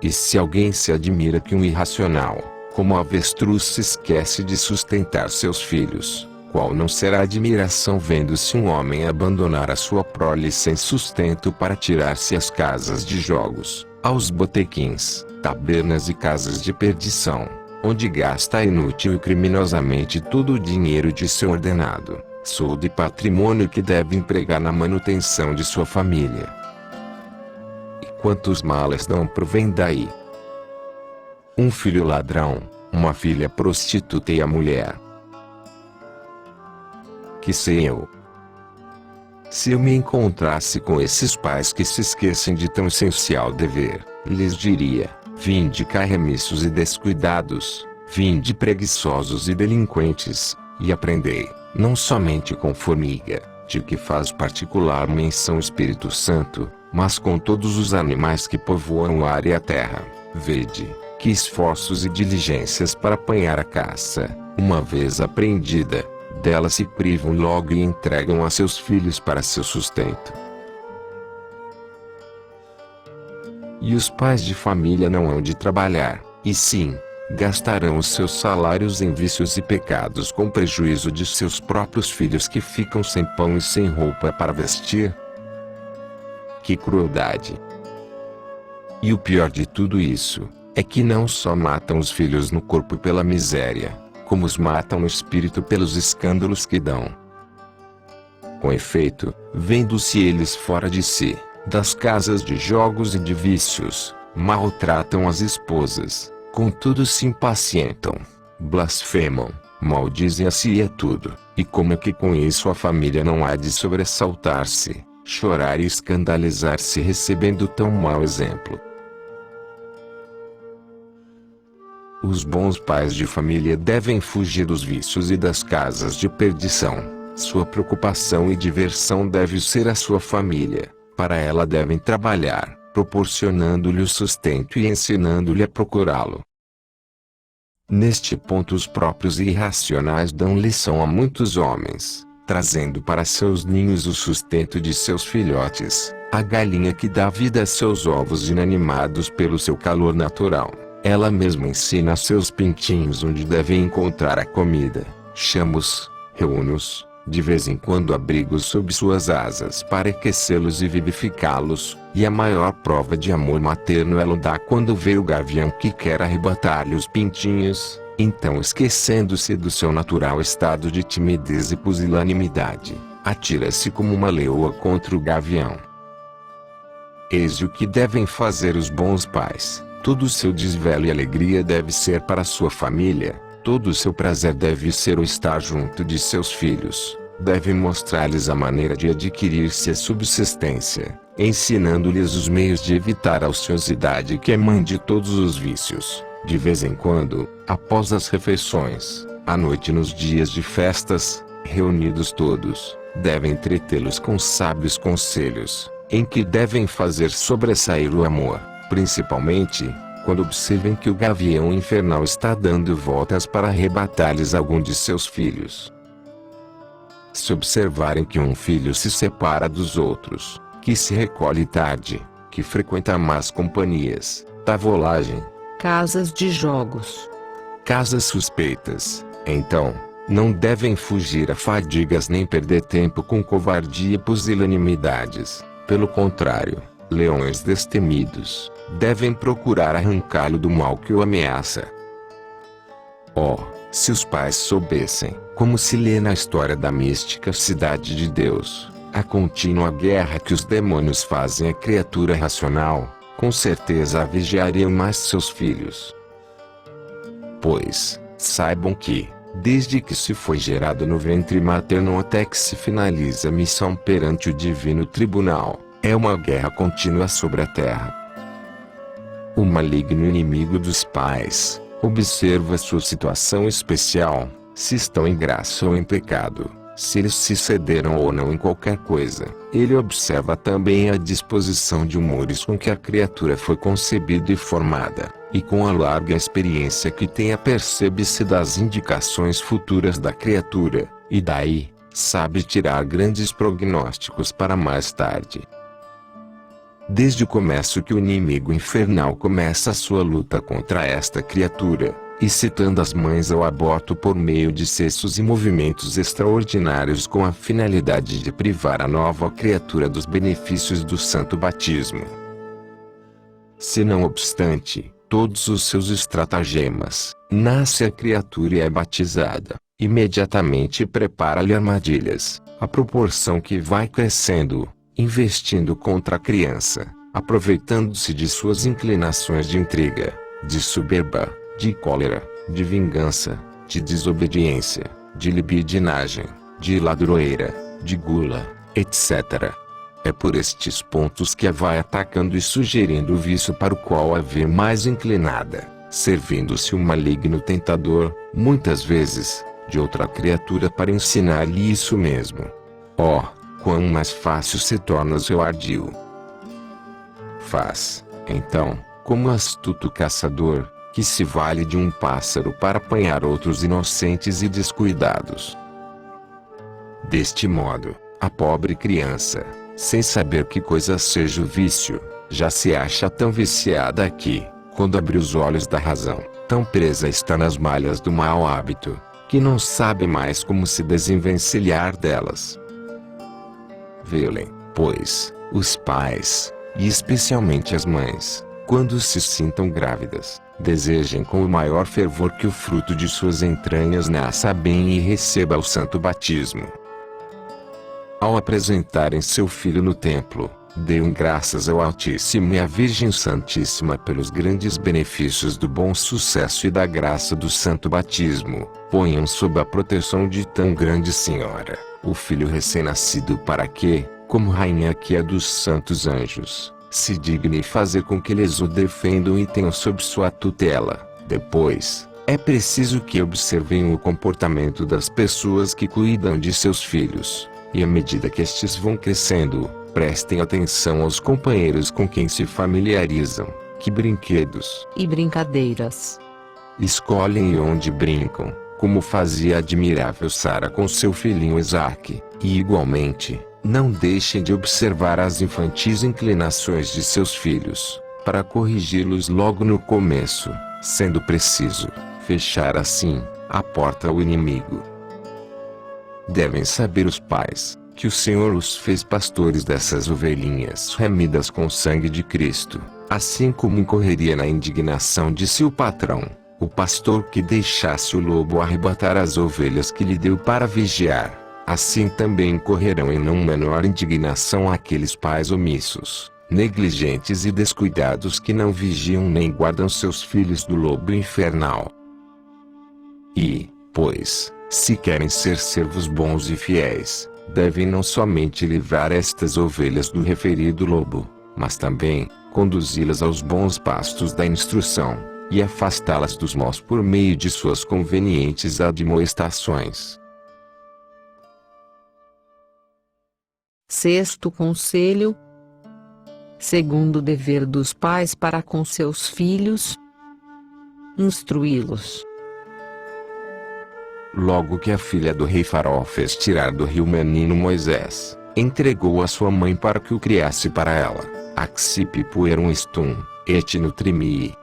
E se alguém se admira que um irracional, como a avestruz, se esquece de sustentar seus filhos, qual não será a admiração vendo-se um homem abandonar a sua prole sem sustento para tirar-se às casas de jogos, aos botequins, tabernas e casas de perdição, onde gasta inútil e criminosamente todo o dinheiro de seu ordenado, soldo e patrimônio que deve empregar na manutenção de sua família. Quantos males não provém daí? Um filho ladrão, uma filha prostituta e a mulher. Que sei eu? Se eu me encontrasse com esses pais que se esquecem de tão essencial dever, lhes diria: vinde cá remissos e descuidados, vinde preguiçosos e delinquentes, e aprendei, não somente com formiga, de que faz particular menção o Espírito Santo, mas com todos os animais que povoam o ar e a terra. Vede, que esforços e diligências para apanhar a caça, uma vez apreendida, dela se privam logo e entregam a seus filhos para seu sustento. E os pais de família não hão de trabalhar, e sim, gastarão os seus salários em vícios e pecados com prejuízo de seus próprios filhos que ficam sem pão e sem roupa para vestir. Que crueldade! E o pior de tudo isso, é que não só matam os filhos no corpo pela miséria, como os matam no espírito pelos escândalos que dão. Com efeito, vendo-se eles fora de si, das casas de jogos e de vícios, maltratam as esposas, contudo se impacientam, blasfemam, maldizem a si e a tudo, e como é que com isso a família não há de sobressaltar-se, chorar e escandalizar-se recebendo tão mau exemplo? Os bons pais de família devem fugir dos vícios e das casas de perdição. Sua preocupação e diversão deve ser a sua família. Para ela devem trabalhar, proporcionando-lhe o sustento e ensinando-lhe a procurá-lo. Neste ponto os próprios irracionais dão lição a muitos homens, trazendo para seus ninhos o sustento de seus filhotes, a galinha que dá vida a seus ovos inanimados pelo seu calor natural. Ela mesma ensina a seus pintinhos onde devem encontrar a comida, chama-os, reúne-os, de vez em quando abriga-os sob suas asas para aquecê-los e vivificá-los, e a maior prova de amor materno ela dá quando vê o gavião que quer arrebatar-lhe os pintinhos, então esquecendo-se do seu natural estado de timidez e pusilanimidade, atira-se como uma leoa contra o gavião. Eis o que devem fazer os bons pais: todo o seu desvelo e alegria deve ser para sua família, todo o seu prazer deve ser o estar junto de seus filhos, devem mostrar-lhes a maneira de adquirir-se a subsistência, ensinando-lhes os meios de evitar a ociosidade que é mãe de todos os vícios. De vez em quando, após as refeições, à noite nos dias de festas, reunidos todos, devem entretê-los com sábios conselhos, em que devem fazer sobressair o amor, principalmente quando observem que o gavião infernal está dando voltas para arrebatar-lhes algum de seus filhos. Se observarem que um filho se separa dos outros, que se recolhe tarde, que frequenta más companhias, tavolagem, casas de jogos, casas suspeitas, então, não devem fugir a fadigas nem perder tempo com covardia e pusilanimidades. Pelo contrário, leões destemidos, devem procurar arrancá-lo do mal que o ameaça. Oh, se os pais soubessem, como se lê na história da mística Cidade de Deus, a contínua guerra que os demônios fazem à criatura racional, com certeza a vigiariam mais seus filhos. Pois, saibam que, desde que se foi gerado no ventre materno até que se finaliza a missão perante o divino tribunal, é uma guerra contínua sobre a terra. O maligno inimigo dos pais observa sua situação especial, se estão em graça ou em pecado, se eles se cederam ou não em qualquer coisa. Ele observa também a disposição de humores com que a criatura foi concebida e formada, e com a larga experiência que tem apercebe-se das indicações futuras da criatura, e daí, sabe tirar grandes prognósticos para mais tarde. Desde o começo que o inimigo infernal começa a sua luta contra esta criatura, excitando as mães ao aborto por meio de cestos e movimentos extraordinários com a finalidade de privar a nova criatura dos benefícios do santo batismo. Se não obstante todos os seus estratagemas, nasce a criatura e é batizada, imediatamente prepara-lhe armadilhas, à proporção que vai crescendo, investindo contra a criança, aproveitando-se de suas inclinações de intriga, de soberba, de cólera, de vingança, de desobediência, de libidinagem, de ladroeira, de gula, etc. É por estes pontos que a vai atacando e sugerindo o vício para o qual a vê mais inclinada, servindo-se o maligno tentador, muitas vezes, de outra criatura para ensinar-lhe isso mesmo. Oh, quão mais fácil se torna seu ardil. Faz, então, como astuto caçador, que se vale de um pássaro para apanhar outros inocentes e descuidados. Deste modo, a pobre criança, sem saber que coisa seja o vício, já se acha tão viciada que, quando abre os olhos da razão, tão presa está nas malhas do mau hábito, que não sabe mais como se desenvencilhar delas. Vêem, pois, os pais, e especialmente as mães, quando se sintam grávidas, desejem com o maior fervor que o fruto de suas entranhas nasça bem e receba o santo batismo. Ao apresentarem seu filho no templo, deem graças ao Altíssimo e à Virgem Santíssima pelos grandes benefícios do bom sucesso e da graça do santo batismo. Ponham sob a proteção de tão grande Senhora o filho recém-nascido para que, como rainha que é dos santos anjos, se digne fazer com que eles o defendam e tenham sob sua tutela. Depois, é preciso que observem o comportamento das pessoas que cuidam de seus filhos, e à medida que estes vão crescendo, prestem atenção aos companheiros com quem se familiarizam, que brinquedos e brincadeiras escolhem e onde brincam, como fazia a admirável Sara com seu filhinho Isaque, e igualmente, não deixem de observar as infantis inclinações de seus filhos, para corrigi-los logo no começo, sendo preciso fechar assim a porta ao inimigo. devem saber os pais, que o Senhor os fez pastores dessas ovelhinhas remidas com o sangue de Cristo, assim como incorreria na indignação de seu patrão, o pastor que deixasse o lobo arrebatar as ovelhas que lhe deu para vigiar. Assim também incorrerão em não menor indignação aqueles pais omissos, negligentes e descuidados que não vigiam nem guardam seus filhos do lobo infernal. E, pois, se querem ser servos bons e fiéis, devem não somente livrar estas ovelhas do referido lobo, mas também conduzi-las aos bons pastos da instrução, e afastá-las dos maus por meio de suas convenientes admoestações. Sexto conselho: segundo o dever dos pais para com seus filhos, instruí-los. Logo que a filha do rei Faraó fez tirar do rio o menino Moisés, entregou a sua mãe para que o criasse para ela. Axip puerum estum, et nutrimii.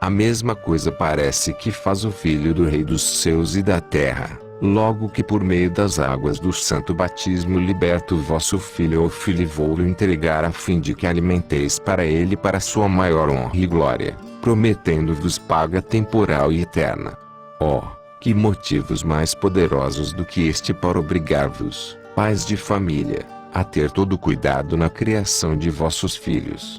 A mesma coisa parece que faz o filho do rei dos céus e da terra, logo que por meio das águas do santo batismo liberta o vosso filho ou filho e vou-lo entregar a fim de que alimenteis para ele para sua maior honra e glória, prometendo-vos paga temporal e eterna. Oh, que motivos mais poderosos do que este para obrigar-vos, pais de família, a ter todo cuidado na criação de vossos filhos.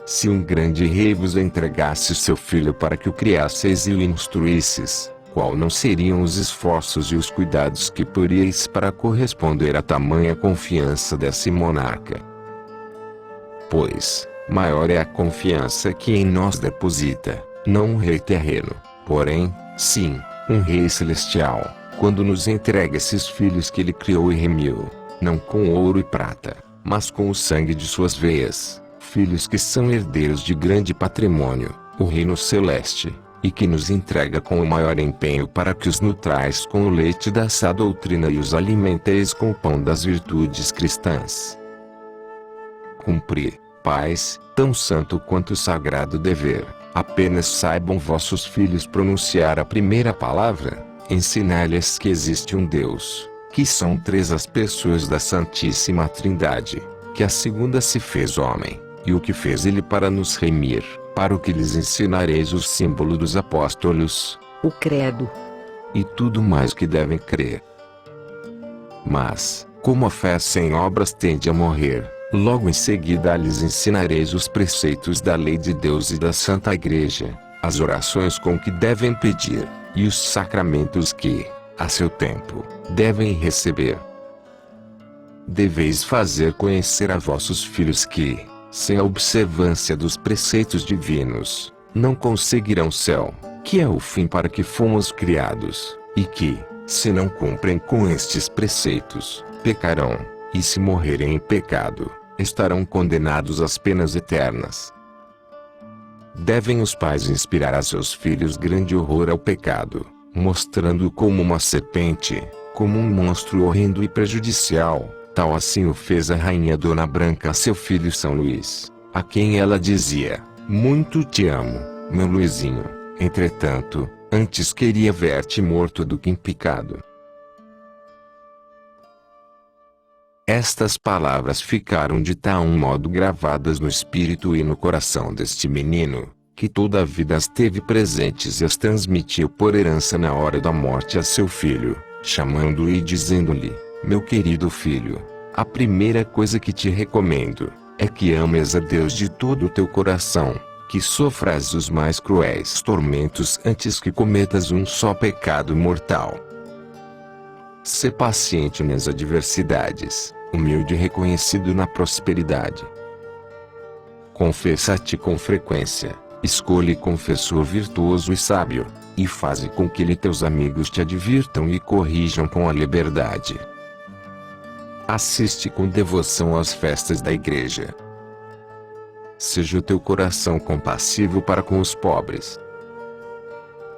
Se um grande rei vos entregasse seu filho para que o criasseis e o instruísseis, qual não seriam os esforços e os cuidados que poríeis para corresponder a tamanha confiança desse monarca? Pois, maior é a confiança que em nós deposita, não um rei terreno, porém, sim, um rei celestial, quando nos entrega esses filhos que ele criou e remiu, não com ouro e prata, mas com o sangue de suas veias, filhos que são herdeiros de grande patrimônio, o reino celeste, e que nos entrega com o maior empenho para que os nutrais com o leite da sã doutrina e os alimenteis com o pão das virtudes cristãs. Cumprir, pais, tão santo quanto sagrado dever, apenas saibam vossos filhos pronunciar a primeira palavra, ensinar-lhes que existe um Deus, que são três as pessoas da Santíssima Trindade, que a segunda se fez homem, e o que fez ele para nos remir, para o que lhes ensinareis o símbolo dos apóstolos, o credo, e tudo mais que devem crer. Mas, como a fé sem obras tende a morrer, logo em seguida lhes ensinareis os preceitos da lei de Deus e da Santa Igreja, as orações com que devem pedir, e os sacramentos que, a seu tempo, devem receber. Deveis fazer conhecer a vossos filhos que, sem a observância dos preceitos divinos, não conseguirão céu, que é o fim para que fomos criados, e que, se não cumprem com estes preceitos, pecarão, e se morrerem em pecado, estarão condenados às penas eternas. Devem os pais inspirar a seus filhos grande horror ao pecado, mostrando-o como uma serpente, como um monstro horrendo e prejudicial. Tal assim o fez a rainha Dona Branca a seu filho São Luís, a quem ela dizia: muito te amo, meu Luizinho, entretanto, antes queria ver-te morto do que em pecado. Estas palavras ficaram de tal modo gravadas no espírito e no coração deste menino, que toda a vida as teve presentes e as transmitiu por herança na hora da morte a seu filho, chamando-o e dizendo-lhe: meu querido filho, a primeira coisa que te recomendo, é que ames a Deus de todo o teu coração, que sofras os mais cruéis tormentos antes que cometas um só pecado mortal. Sê paciente nas adversidades, humilde e reconhecido na prosperidade. Confessa-te com frequência, escolhe confessor virtuoso e sábio, e faze com que teus amigos te advirtam e corrijam com a liberdade. Assiste com devoção às festas da igreja. Seja o teu coração compassivo para com os pobres.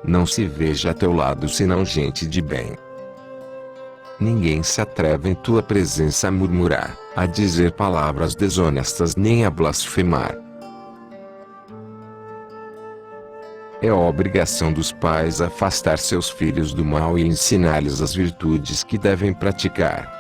Não se veja a teu lado senão gente de bem. Ninguém se atreve em tua presença a murmurar, a dizer palavras desonestas nem a blasfemar. É obrigação dos pais afastar seus filhos do mal e ensinar-lhes as virtudes que devem praticar.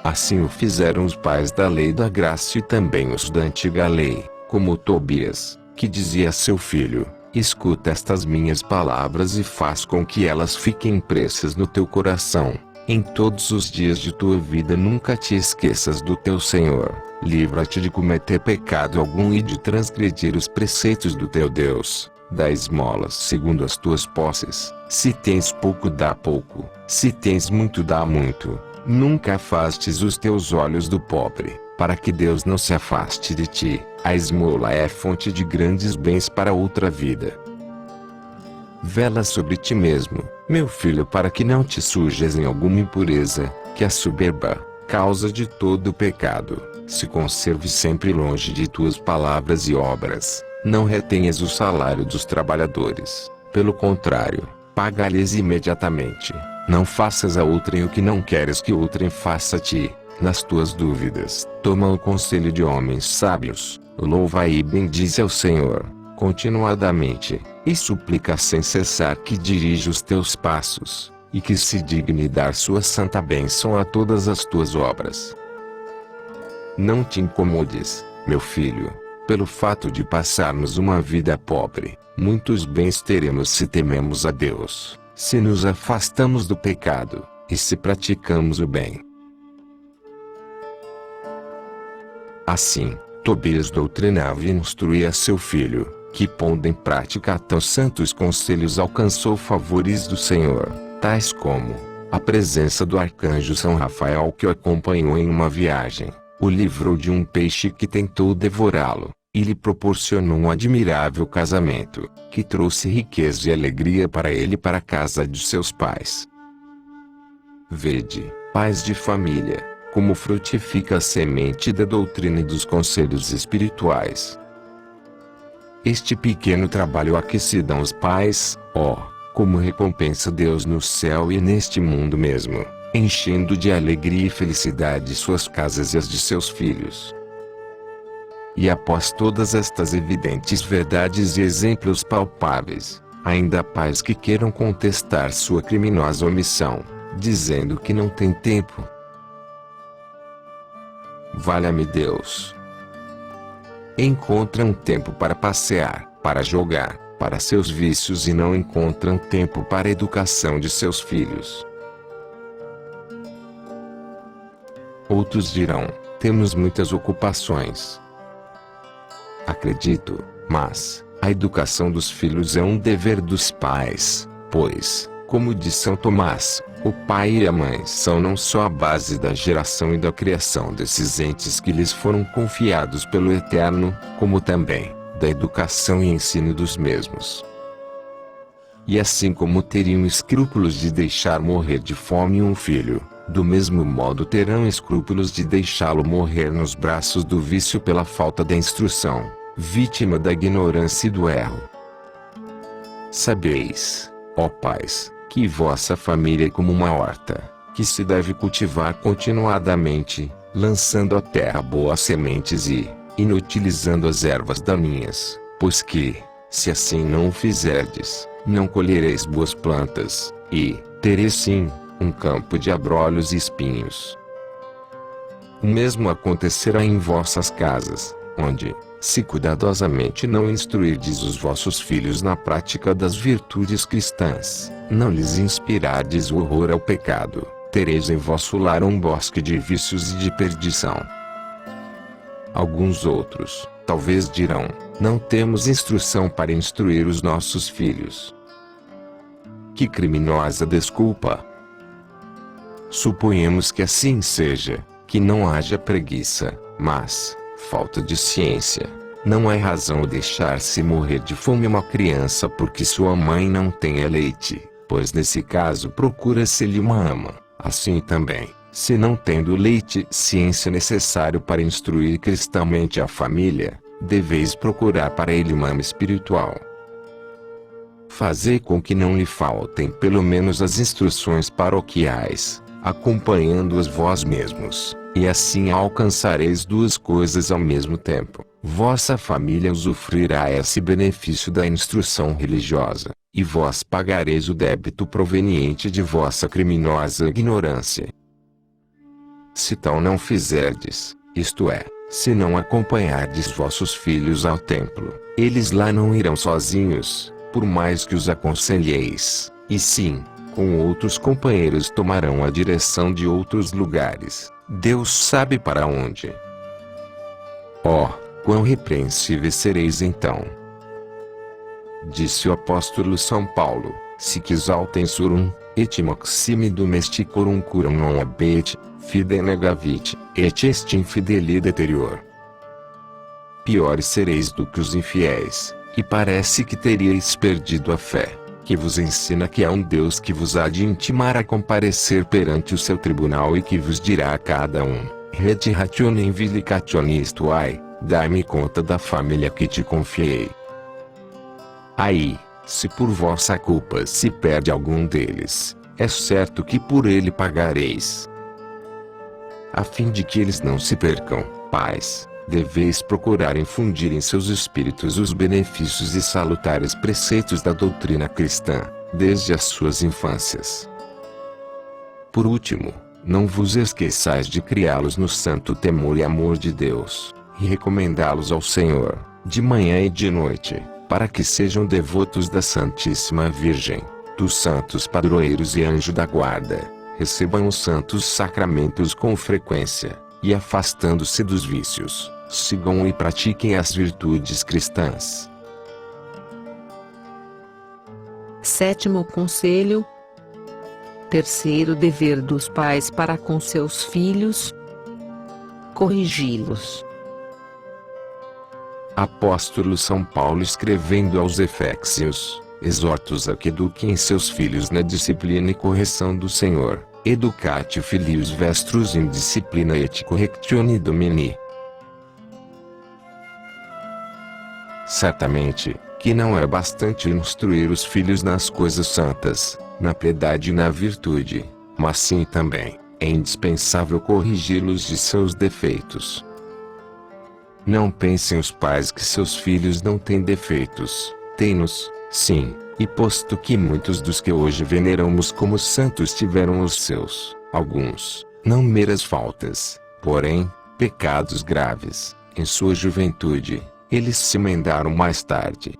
Assim o fizeram os pais da lei da graça e também os da antiga lei, como Tobias, que dizia a seu filho: escuta estas minhas palavras e faz com que elas fiquem impressas no teu coração. Em todos os dias de tua vida nunca te esqueças do teu Senhor. Livra-te de cometer pecado algum e de transgredir os preceitos do teu Deus. Dá esmolas segundo as tuas posses. Se tens pouco, dá pouco. Se tens muito, dá muito. Nunca afastes os teus olhos do pobre, para que Deus não se afaste de ti. A esmola é fonte de grandes bens para outra vida. Vela sobre ti mesmo, meu filho, para que não te sujes em alguma impureza, que a soberba, causa de todo pecado, se conserve sempre longe de tuas palavras e obras. Não retenhas o salário dos trabalhadores, pelo contrário, paga-lhes imediatamente. Não faças a outrem o que não queres que outrem faça a ti. Nas tuas dúvidas, toma o conselho de homens sábios. Louva e bendize ao Senhor continuadamente, e suplica sem cessar que dirija os teus passos, e que se digne dar sua santa bênção a todas as tuas obras. Não te incomodes, meu filho, pelo fato de passarmos uma vida pobre. Muitos bens teremos se tememos a Deus, se nos afastamos do pecado, e se praticamos o bem. Assim, Tobias doutrinava e instruía seu filho, que pondo em prática tão santos conselhos alcançou favores do Senhor, tais como a presença do arcanjo São Rafael, que o acompanhou em uma viagem, o livrou de um peixe que tentou devorá-lo, e lhe proporcionou um admirável casamento, que trouxe riqueza e alegria para ele e para a casa de seus pais. Vede, pais de família, como frutifica a semente da doutrina e dos conselhos espirituais. Este pequeno trabalho a que se dão os pais, como recompensa Deus no céu e neste mundo mesmo, enchendo de alegria e felicidade suas casas e as de seus filhos. E após todas estas evidentes verdades e exemplos palpáveis, ainda há pais que queiram contestar sua criminosa omissão, dizendo que não tem tempo. Valha-me Deus! Encontram tempo para passear, para jogar, para seus vícios e não encontram tempo para a educação de seus filhos. Outros dirão: temos muitas ocupações. Acredito, mas a educação dos filhos é um dever dos pais, pois, como diz São Tomás, o pai e a mãe são não só a base da geração e da criação desses entes que lhes foram confiados pelo Eterno, como também da educação e ensino dos mesmos. E assim como teriam escrúpulos de deixar morrer de fome um filho, do mesmo modo terão escrúpulos de deixá-lo morrer nos braços do vício pela falta da instrução, vítima da ignorância e do erro. Sabeis, ó pais, que vossa família é como uma horta, que se deve cultivar continuadamente, lançando à terra boas sementes e inutilizando as ervas daninhas, pois que, se assim não o fizerdes, não colhereis boas plantas, e tereis sim um campo de abrolhos e espinhos. O mesmo acontecerá em vossas casas, onde, se cuidadosamente não instruirdes os vossos filhos na prática das virtudes cristãs, não lhes inspirardes o horror ao pecado, tereis em vosso lar um bosque de vícios e de perdição. Alguns outros, talvez dirão: não temos instrução para instruir os nossos filhos. Que criminosa desculpa! Suponhamos que assim seja, que não haja preguiça, mas falta de ciência. Não é razão deixar-se morrer de fome uma criança porque sua mãe não tenha leite, pois nesse caso procura-se-lhe uma ama. Assim também, se não tendo leite ciência necessário para instruir cristamente a família, deveis procurar para ele uma ama espiritual. Fazei com que não lhe faltem pelo menos as instruções paroquiais, acompanhando-as vós mesmos, e assim alcançareis duas coisas ao mesmo tempo: vossa família usufruirá esse benefício da instrução religiosa, e vós pagareis o débito proveniente de vossa criminosa ignorância. Se tal não fizerdes, isto é, se não acompanhardes vossos filhos ao templo, eles lá não irão sozinhos, por mais que os aconselheis, e sim, com outros companheiros tomarão a direção de outros lugares, Deus sabe para onde. Oh, quão repreensíveis sereis então! Disse o apóstolo São Paulo: sic exaltem surum, et maxime domesticorum curam non habet, fide negavit, et est infideli deterior. Piores sereis do que os infiéis, e parece que teríeis perdido a fé, que vos ensina que há um Deus que vos há de intimar a comparecer perante o seu tribunal e que vos dirá a cada um: retiration vindication, isto é, dai-me conta da família que te confiei. Aí, se por vossa culpa se perde algum deles, é certo que por ele pagareis. A fim de que eles não se percam, pais, deveis procurar infundir em seus espíritos os benefícios e salutares preceitos da doutrina cristã, desde as suas infâncias. Por último, não vos esqueçais de criá-los no santo temor e amor de Deus, e recomendá-los ao Senhor, de manhã e de noite, para que sejam devotos da Santíssima Virgem, dos santos padroeiros e anjo da guarda, recebam os santos sacramentos com frequência, e afastando-se dos vícios, sigam e pratiquem as virtudes cristãs. Sétimo conselho. Terceiro dever dos pais para com seus filhos: corrigi-los. Apóstolo São Paulo, escrevendo aos Efésios, exorta-os a que eduquem seus filhos na disciplina e correção do Senhor. Educatio filius vestros in disciplina et correctione Domini. Certamente, que não é bastante instruir os filhos nas coisas santas, na piedade e na virtude, mas sim também, é indispensável corrigi-los de seus defeitos. Não pensem os pais que seus filhos não têm defeitos, têm-nos, sim, e posto que muitos dos que hoje veneramos como santos tiveram os seus, alguns, não meras faltas, porém, pecados graves, em sua juventude, eles se emendaram mais tarde.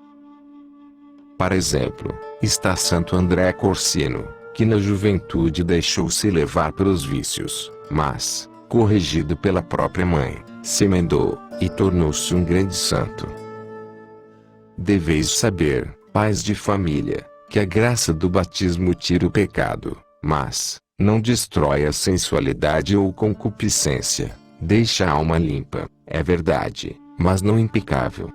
Para exemplo, está Santo André Corsino, que na juventude deixou-se levar pelos vícios, mas, corrigido pela própria mãe, se emendou, e tornou-se um grande santo. Deveis saber, pais de família, que a graça do batismo tira o pecado, mas não destrói a sensualidade ou concupiscência, deixa a alma limpa, é verdade, mas não impecável.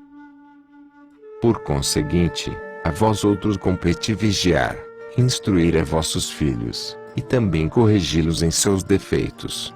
Por conseguinte, a vós outros compete vigiar, instruir a vossos filhos, e também corrigi-los em seus defeitos.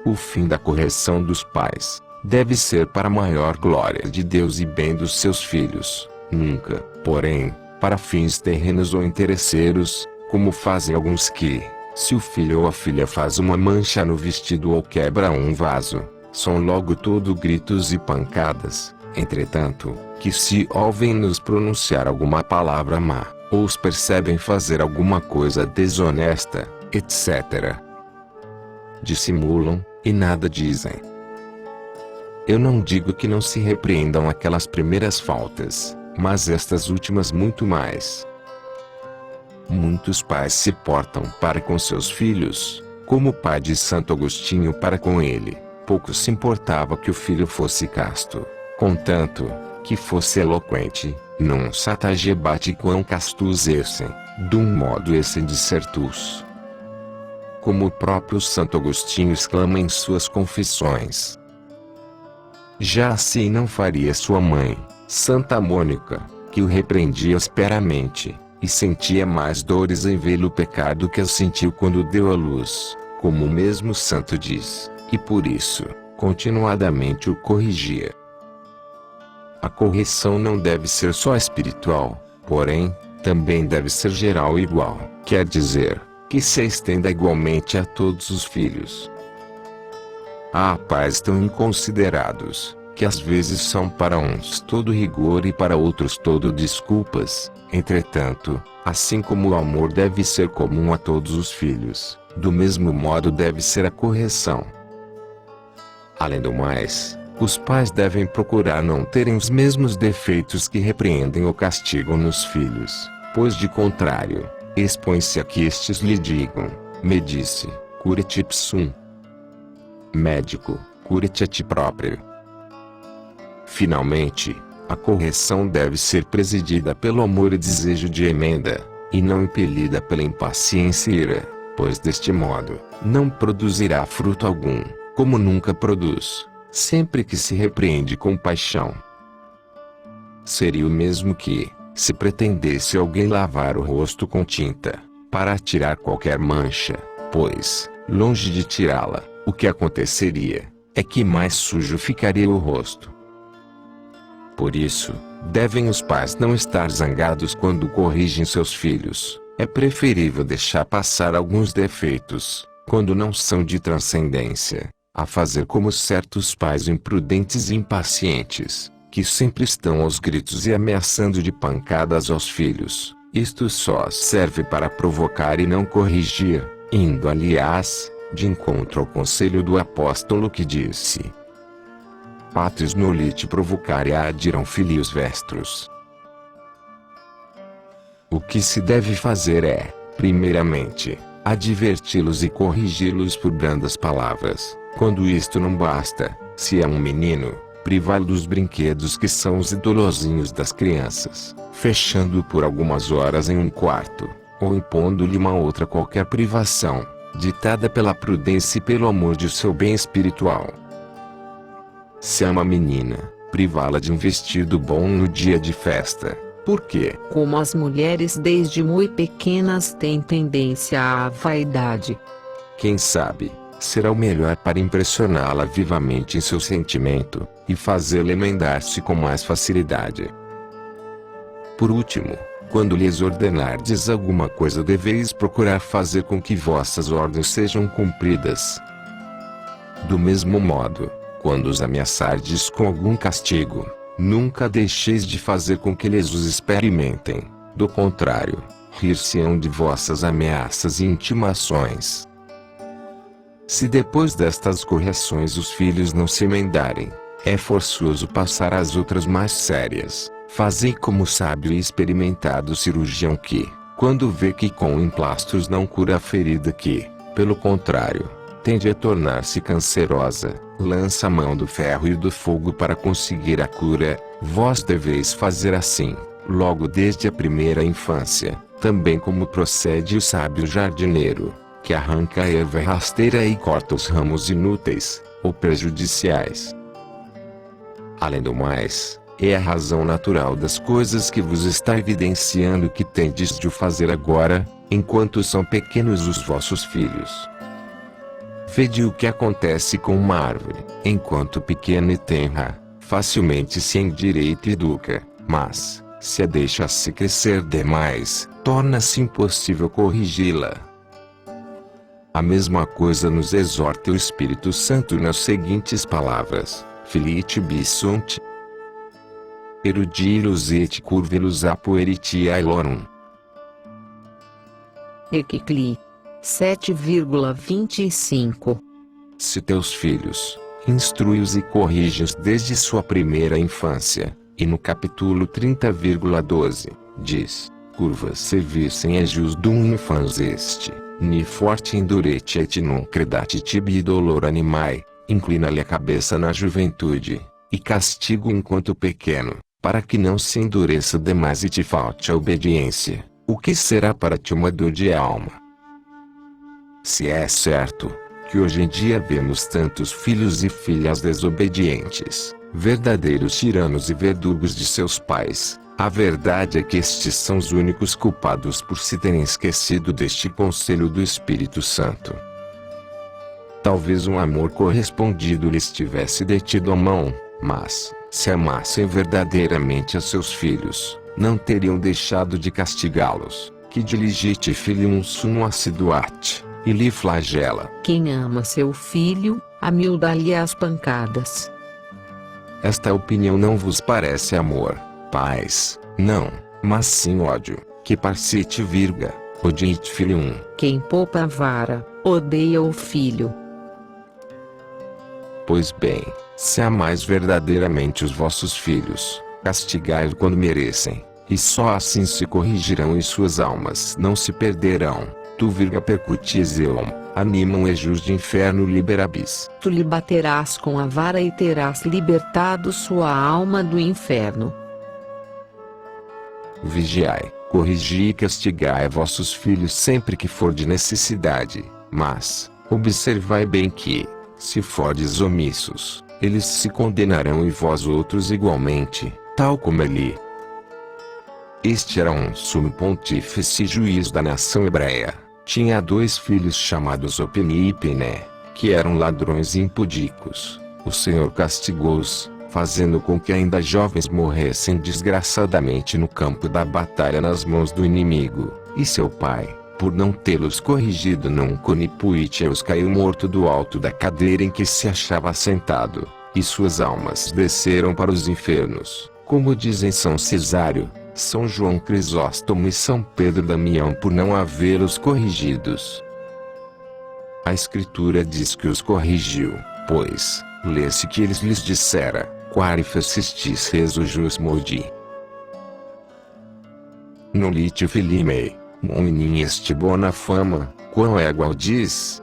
O fim da correção dos pais deve ser para a maior glória de Deus e bem dos seus filhos, nunca, porém, para fins terrenos ou interesseiros, como fazem alguns que, se o filho ou a filha faz uma mancha no vestido ou quebra um vaso, são logo todo gritos e pancadas. Entretanto, que se ouvem nos pronunciar alguma palavra má, ou os percebem fazer alguma coisa desonesta, etc., dissimulam, e nada dizem. Eu não digo que não se repreendam aquelas primeiras faltas, mas estas últimas muito mais. Muitos pais se portam para com seus filhos, como o pai de Santo Agostinho para com ele, pouco se importava que o filho fosse casto, contanto, que fosse eloquente, non satagebate quam castus essem, dum modo esse dissertus. Como o próprio Santo Agostinho exclama em suas confissões. Já assim não faria sua mãe, Santa Mônica, que o repreendia asperamente, e sentia mais dores em vê-lo pecar do que as sentiu quando deu à luz, como o mesmo santo diz, e por isso, continuadamente o corrigia. A correção não deve ser só espiritual, porém, também deve ser geral e igual, quer dizer, que se estenda igualmente a todos os filhos. Há pais tão inconsiderados, que às vezes são para uns todo rigor e para outros todo desculpas. Entretanto, assim como o amor deve ser comum a todos os filhos, do mesmo modo deve ser a correção. Além do mais, os pais devem procurar não terem os mesmos defeitos que repreendem ou castigam nos filhos, pois de contrário, expõe-se a que estes lhe digam: medice, cura-te ipsum. Médico, cura-te a ti próprio. Finalmente, a correção deve ser presidida pelo amor e desejo de emenda, e não impelida pela impaciência e ira, pois deste modo, não produzirá fruto algum, como nunca produz, sempre que se repreende com paixão. Seria o mesmo que, se pretendesse alguém lavar o rosto com tinta, para tirar qualquer mancha, pois, longe de tirá-la, o que aconteceria, é que mais sujo ficaria o rosto. Por isso, devem os pais não estar zangados quando corrigem seus filhos. É preferível deixar passar alguns defeitos, quando não são de transcendência, a fazer como certos pais imprudentes e impacientes, que sempre estão aos gritos e ameaçando de pancadas aos filhos. Isto só serve para provocar e não corrigir, indo, aliás, de encontro ao conselho do apóstolo que disse: Patris nolite provocare adirão filios vestros. O que se deve fazer é, primeiramente, adverti-los e corrigi-los por brandas palavras. Quando isto não basta, se é um menino, privá-lo dos brinquedos que são os idolozinhos das crianças, fechando-o por algumas horas em um quarto, ou impondo-lhe uma outra qualquer privação, ditada pela prudência e pelo amor de seu bem espiritual. Se é uma menina, privá-la de um vestido bom no dia de festa. Por quê? Como as mulheres desde muito pequenas têm tendência à vaidade. Quem sabe, será o melhor para impressioná-la vivamente em seu sentimento, e fazê-la emendar-se com mais facilidade. Por último, quando lhes ordenardes alguma coisa deveis procurar fazer com que vossas ordens sejam cumpridas. Do mesmo modo, quando os ameaçardes com algum castigo, nunca deixeis de fazer com que eles os experimentem, do contrário, rir-se-ão de vossas ameaças e intimações. Se depois destas correções os filhos não se emendarem, é forçoso passar às outras mais sérias. Fazei como o sábio e experimentado cirurgião que, quando vê que com emplastros não cura a ferida que, pelo contrário, tende a tornar-se cancerosa, lança a mão do ferro e do fogo para conseguir a cura. Vós deveis fazer assim, logo desde a primeira infância, também como procede o sábio jardineiro, que arranca a erva rasteira e corta os ramos inúteis, ou prejudiciais. Além do mais, é a razão natural das coisas que vos está evidenciando que tendes de o fazer agora, enquanto são pequenos os vossos filhos. Vede o que acontece com uma árvore, enquanto pequena e tenra, facilmente se endireita e educa, mas, se a deixasse crescer demais, torna-se impossível corrigi-la. A mesma coisa nos exorta o Espírito Santo nas seguintes palavras: Filite sunt erudilos et curvelos apoeritia ailorum. Equicli 7,25. Se teus filhos, instrui-os e corrige-os desde sua primeira infância, e no capítulo 30,12, diz: Curvas servissem egius dum infans est, ni forte indurete et non credate tibi dolor animae, inclina-lhe a cabeça na juventude, e castigo enquanto pequeno, para que não se endureça demais e te falte a obediência, o que será para ti uma dor de alma. Se é certo, que hoje em dia vemos tantos filhos e filhas desobedientes, verdadeiros tiranos e verdugos de seus pais, a verdade é que estes são os únicos culpados por se terem esquecido deste conselho do Espírito Santo. Talvez um amor correspondido lhes tivesse detido a mão, mas, se amassem verdadeiramente a seus filhos, não teriam deixado de castigá-los, que diligite filium sum assiduat, e lhe flagela. Quem ama seu filho, amilda-lhe as pancadas. esta opinião não vos parece amor, paz, não, mas sim ódio, que parcite virga, odiate filium. Quem poupa a vara, odeia o filho. Pois bem, se amais verdadeiramente os vossos filhos, castigai-os quando merecem, e só assim se corrigirão e suas almas não se perderão. Tu virga percutis eum, animam e jus de inferno liberabis. Tu lhe baterás com a vara e terás libertado sua alma do inferno. Vigiai, corrigi e castigai vossos filhos sempre que for de necessidade, mas, observai bem que, se fordes omissos, eles se condenarão e vós outros igualmente, tal como Eli. Este era um sumo pontífice juiz da nação hebreia. Tinha 2 filhos chamados Opni e Piné, que eram ladrões impudicos. O Senhor castigou-os, fazendo com que ainda jovens morressem desgraçadamente no campo da batalha nas mãos do inimigo, e seu pai, por não tê-los corrigido nunca Nipuíteus caiu morto do alto da cadeira em que se achava sentado, e suas almas desceram para os infernos, como dizem São Cesário, São João Crisóstomo e São Pedro Damião por não havê-los corrigidos. A Escritura diz que os corrigiu, pois, lê-se que eles lhes dissera, quare fecestis reso jus modi. Non lite filimei, monin est bona fama, quam igual diz.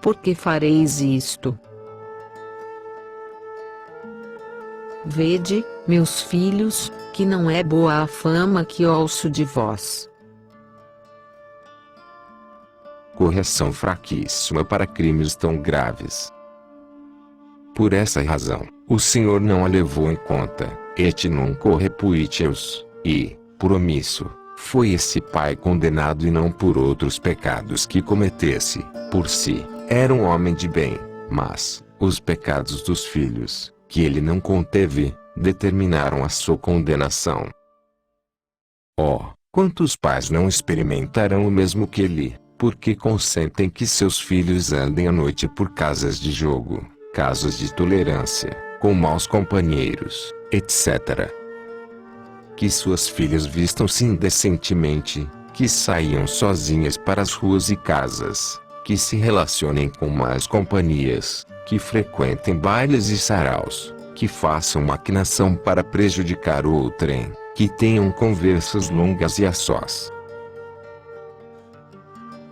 Por que fareis isto? Vede, meus filhos, que não é boa a fama que ouço de vós. Correção fraquíssima para crimes tão graves. Por essa razão, o Senhor não a levou em conta, et non correpuiteus, e, por omisso, foi esse pai condenado e não por outros pecados que cometesse, por si, era um homem de bem, mas, os pecados dos filhos, que ele não conteve, determinaram a sua condenação. Oh, quantos pais não experimentarão o mesmo que ele, porque consentem que seus filhos andem à noite por casas de jogo, casas de tolerância, com maus companheiros, etc. Que suas filhas vistam-se indecentemente, que saiam sozinhas para as ruas e casas, que se relacionem com más companhias, que frequentem bailes e saraus, que façam maquinação para prejudicar o outrem, que tenham conversas longas e a sós,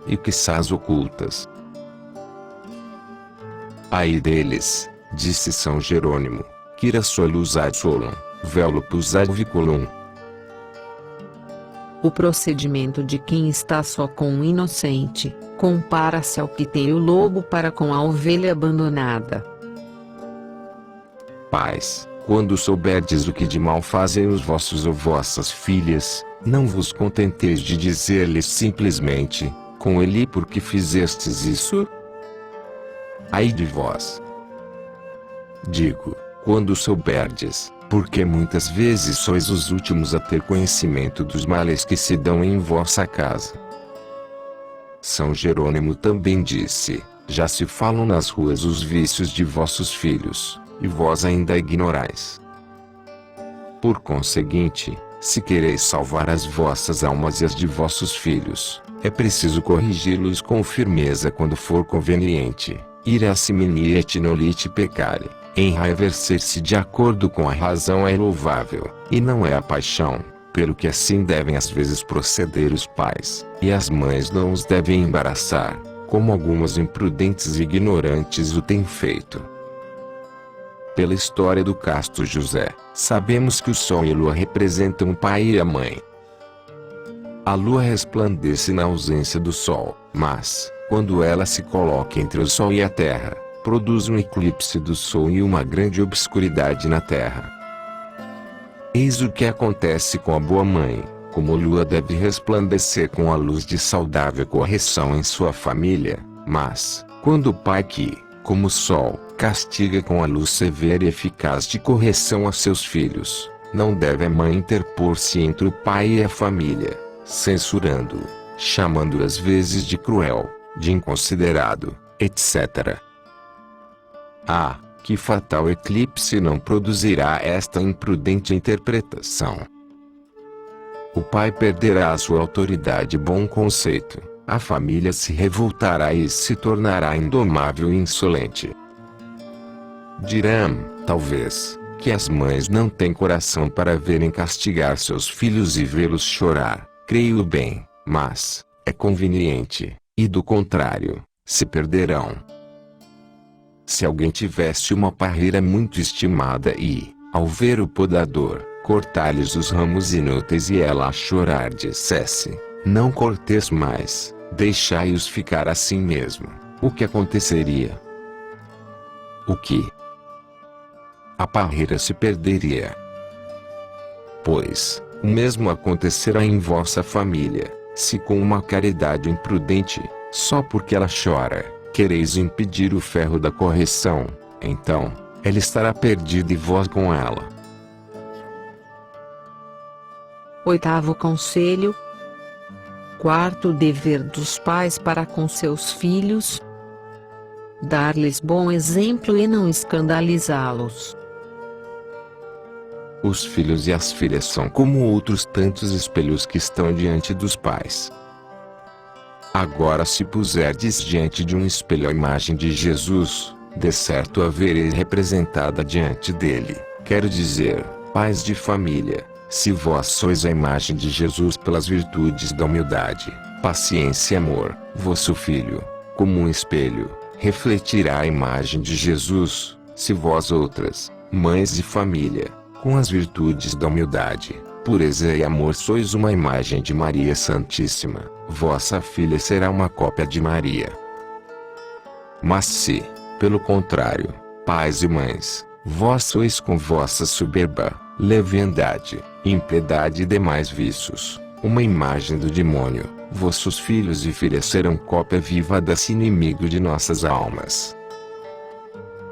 e quizás ocultas. Ai deles, disse São Jerônimo, quira solus ad solum, velopus ad viculum. O procedimento de quem está só com o inocente, compara-se ao que tem o lobo para com a ovelha abandonada. Pais, quando souberdes o que de mal fazem os vossos ou vossas filhas, não vos contenteis de dizer-lhes simplesmente, com ele porque fizestes isso? Ai de vós! Digo, quando souberdes, porque muitas vezes sois os últimos a ter conhecimento dos males que se dão em vossa casa. São Jerônimo também disse, já se falam nas ruas os vícios de vossos filhos, e vós ainda ignorais. Por conseguinte, se quereis salvar as vossas almas e as de vossos filhos, é preciso corrigi-los com firmeza quando for conveniente, ira simini et nolite peccare. Enraivecer-se de acordo com a razão é louvável, e não é a paixão, pelo que assim devem às vezes proceder os pais, e as mães não os devem embaraçar, como algumas imprudentes e ignorantes o têm feito. Pela história do casto José, sabemos que o sol e a lua representam o pai e a mãe. A lua resplandece na ausência do sol, mas, quando ela se coloca entre o sol e a terra, produz um eclipse do sol e uma grande obscuridade na terra. Eis o que acontece com a boa mãe, como a lua deve resplandecer com a luz de saudável correção em sua família, mas, quando o pai que, como o sol, castiga com a luz severa e eficaz de correção a seus filhos, não deve a mãe interpor-se entre o pai e a família, censurando-o, chamando-o às vezes de cruel, de inconsiderado, etc. Ah, que fatal eclipse não produzirá esta imprudente interpretação? O pai perderá a sua autoridade e bom conceito, a família se revoltará e se tornará indomável e insolente. Dirão, talvez, que as mães não têm coração para verem castigar seus filhos e vê-los chorar. Creio bem, mas é conveniente, e do contrário, se perderão. Se alguém tivesse uma parreira muito estimada e, ao ver o podador, cortar-lhes os ramos inúteis e ela a chorar dissesse, não corteis mais, deixai-os ficar assim mesmo, o que aconteceria? O que? A parreira se perderia. Pois, o mesmo acontecerá em vossa família, se com uma caridade imprudente, só porque ela chora, quereis impedir o ferro da correção, então, ela estará perdida e vós com ela. Oitavo conselho. Quarto dever dos pais para com seus filhos: dar-lhes bom exemplo e não escandalizá-los. Os filhos e as filhas são como outros tantos espelhos que estão diante dos pais. Agora, se puserdes diante de um espelho a imagem de Jesus, de certo a vereis representada diante dele. Quero dizer, pais de família, se vós sois a imagem de Jesus pelas virtudes da humildade, paciência e amor, vosso filho, como um espelho, refletirá a imagem de Jesus, se vós outras, mães de família, com as virtudes da humildade, pureza e amor sois uma imagem de Maria Santíssima, vossa filha será uma cópia de Maria. Mas se, pelo contrário, pais e mães, vós sois com vossa soberba, leviandade, impiedade e demais vícios, uma imagem do demônio, vossos filhos e filhas serão cópia viva desse inimigo de nossas almas.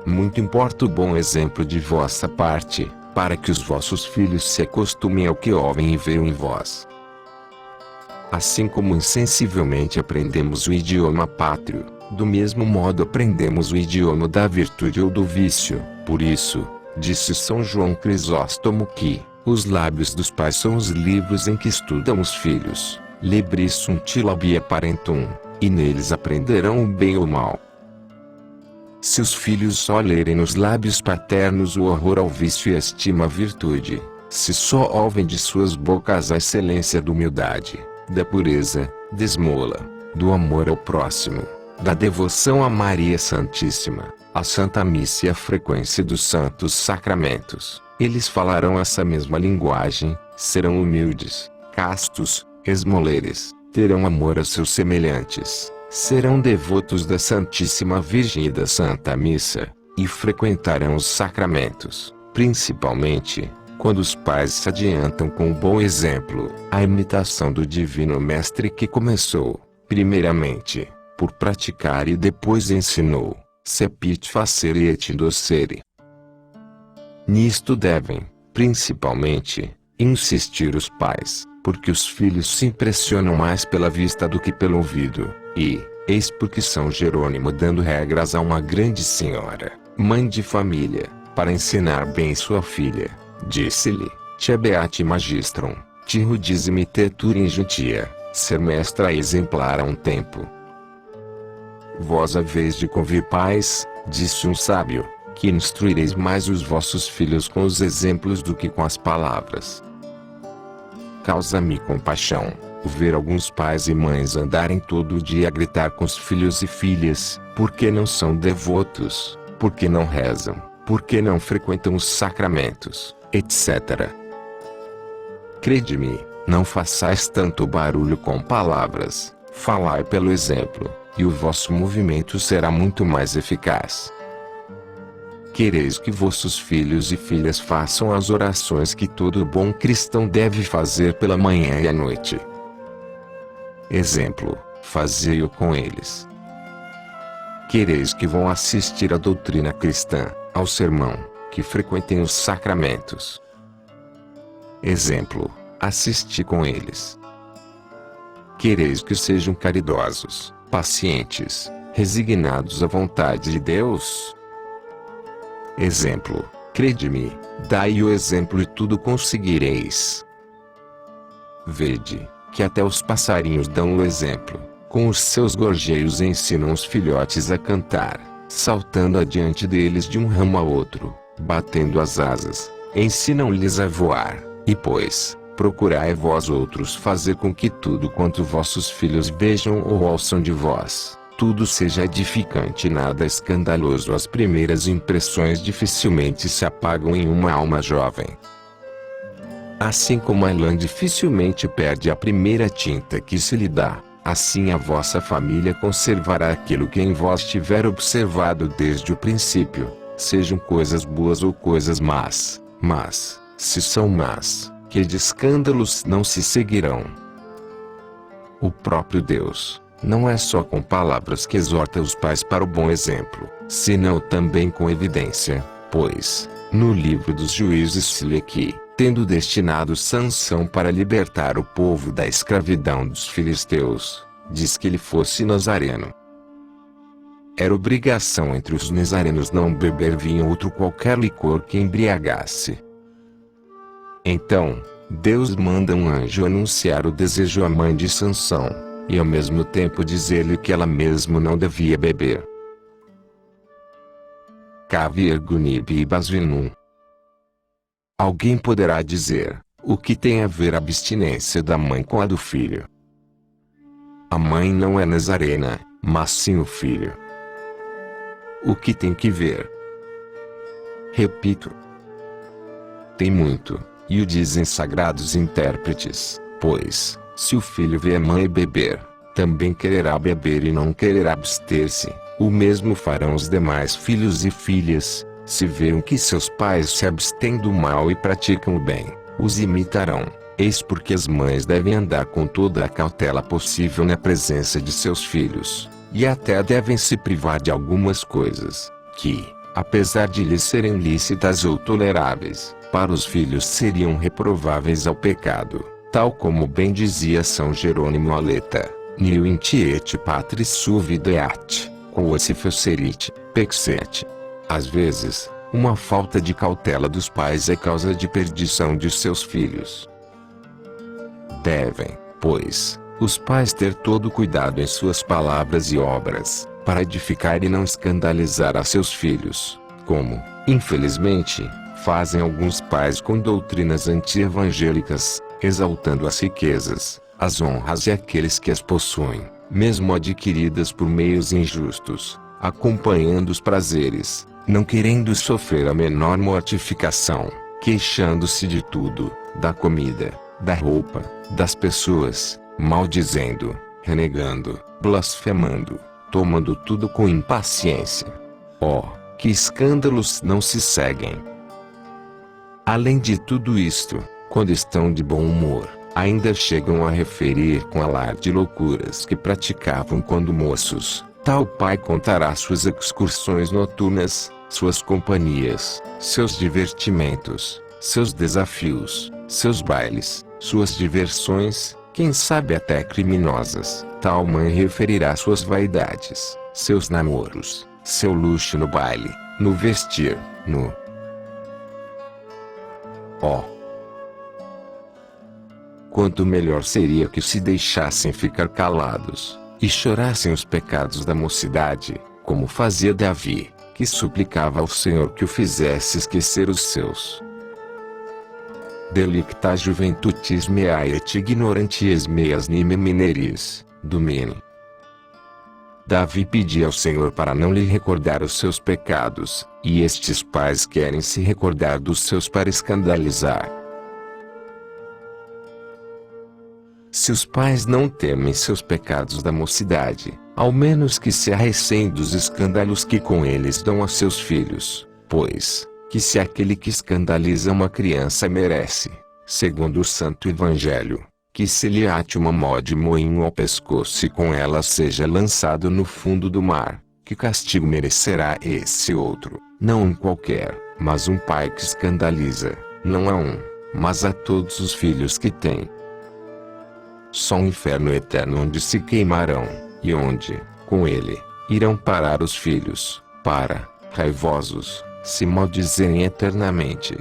Muito importa o bom exemplo de vossa parte, para que os vossos filhos se acostumem ao que ouvem e veem em vós. Assim como insensivelmente aprendemos o idioma pátrio, do mesmo modo aprendemos o idioma da virtude ou do vício. Por isso, disse São João Crisóstomo que os lábios dos pais são os livros em que estudam os filhos, libris sunt labia parentum, e neles aprenderão o bem ou o mal. Se os filhos só lerem nos lábios paternos o horror ao vício e a estima à virtude, se só ouvem de suas bocas a excelência da humildade, da pureza, da esmola, do amor ao próximo, da devoção a Maria Santíssima, a Santa Missa e a frequência dos santos sacramentos, eles falarão essa mesma linguagem, serão humildes, castos, esmoleres, terão amor a seus semelhantes, serão devotos da Santíssima Virgem e da Santa Missa, e frequentarão os sacramentos, principalmente, quando os pais se adiantam com o bom exemplo, a imitação do Divino Mestre que começou, primeiramente, por praticar e depois ensinou, sepit facere et docere. Nisto devem, principalmente, insistir os pais, porque os filhos se impressionam mais pela vista do que pelo ouvido, e, eis porque São Jerônimo dando regras a uma grande senhora, mãe de família, para ensinar bem sua filha, disse-lhe, te beati magistrum, ti rudisime te turingentia, ser mestra exemplar a um tempo. Vós haveis de convir pais, disse um sábio, que instruireis mais os vossos filhos com os exemplos do que com as palavras. Causa-me compaixão, ver alguns pais e mães andarem todo o dia a gritar com os filhos e filhas, porque não são devotos, porque não rezam, porque não frequentam os sacramentos, etc. Crede-me, não façais tanto barulho com palavras, falai pelo exemplo, e o vosso movimento será muito mais eficaz. Quereis que vossos filhos e filhas façam as orações que todo bom cristão deve fazer pela manhã e à noite. Exemplo, fazei-o com eles. Quereis que vão assistir à doutrina cristã, ao sermão, que frequentem os sacramentos. Exemplo, assisti com eles. Quereis que sejam caridosos, pacientes, resignados à vontade de Deus? Exemplo: crede-me, dai o exemplo e tudo conseguireis. Vede, que até os passarinhos dão o exemplo, com os seus gorjeios ensinam os filhotes a cantar, saltando adiante deles de um ramo a outro, batendo as asas, ensinam-lhes a voar, e pois, procurai vós outros fazer com que tudo quanto vossos filhos vejam ou ouçam de vós, tudo seja edificante e nada escandaloso. As primeiras impressões dificilmente se apagam em uma alma jovem. Assim como a lã dificilmente perde a primeira tinta que se lhe dá, assim a vossa família conservará aquilo que em vós tiver observado desde o princípio, sejam coisas boas ou coisas más, mas, se são más, que de escândalos não se seguirão. O próprio Deus não é só com palavras que exorta os pais para o bom exemplo, senão também com evidência, pois, no livro dos Juízes se lê que, tendo destinado Sansão para libertar o povo da escravidão dos filisteus, diz que ele fosse nazareno. Era obrigação entre os nazarenos não beber vinho ou outro qualquer licor que embriagasse. Então, Deus manda um anjo anunciar o desejo à mãe de Sansão, e ao mesmo tempo dizer-lhe que ela mesma não devia beber. Kavir Gunib e Basvinum. Alguém poderá dizer, o que tem a ver a abstinência da mãe com a do filho? A mãe não é nazarena, mas sim o filho. O que tem que ver? Repito. Tem muito, e o dizem sagrados intérpretes, pois, se o filho vê a mãe beber, também quererá beber e não quererá abster-se, o mesmo farão os demais filhos e filhas, se verem que seus pais se abstêm do mal e praticam o bem, os imitarão. Eis porque as mães devem andar com toda a cautela possível na presença de seus filhos, e até devem se privar de algumas coisas, que, apesar de lhes serem lícitas ou toleráveis, para os filhos seriam reprováveis ao pecado, tal como bem dizia São Jerônimo Aleta, Nil intiete patris suvideat, quosi fecerit, pexet. Às vezes, uma falta de cautela dos pais é causa de perdição de seus filhos. Devem, pois, os pais ter todo cuidado em suas palavras e obras, para edificar e não escandalizar a seus filhos, como, infelizmente, fazem alguns pais com doutrinas anti-evangélicas, exaltando as riquezas, as honras e aqueles que as possuem, mesmo adquiridas por meios injustos, acompanhando os prazeres, não querendo sofrer a menor mortificação, queixando-se de tudo, da comida, da roupa, das pessoas, maldizendo, renegando, blasfemando, tomando tudo com impaciência. Oh, que escândalos não se seguem! Além de tudo isto, quando estão de bom humor, ainda chegam a referir com alarde loucuras que praticavam quando moços. Tal pai contará suas excursões noturnas, suas companhias, seus divertimentos, seus desafios, seus bailes, suas diversões, quem sabe até criminosas. Tal mãe referirá suas vaidades, seus namoros, seu luxo no baile, no vestir, no... Oh! Quanto melhor seria que se deixassem ficar calados, e chorassem os pecados da mocidade, como fazia Davi, que suplicava ao Senhor que o fizesse esquecer os seus. Delicta juventutis meae et ignoranties meas nime mineris, domine. Davi pedia ao Senhor para não lhe recordar os seus pecados, e estes pais querem se recordar dos seus para escandalizar. Se os pais não temem seus pecados da mocidade, ao menos que se arreciem dos escândalos que com eles dão a seus filhos, pois, que se aquele que escandaliza uma criança merece, segundo o Santo Evangelho, que se lhe ate uma mó de moinho ao pescoço e com ela seja lançado no fundo do mar, que castigo merecerá esse outro, não um qualquer, mas um pai que escandaliza, não a um, mas a todos os filhos que tem. Só um inferno eterno onde se queimarão, e onde, com ele, irão parar os filhos, para, raivosos, se maldizerem eternamente.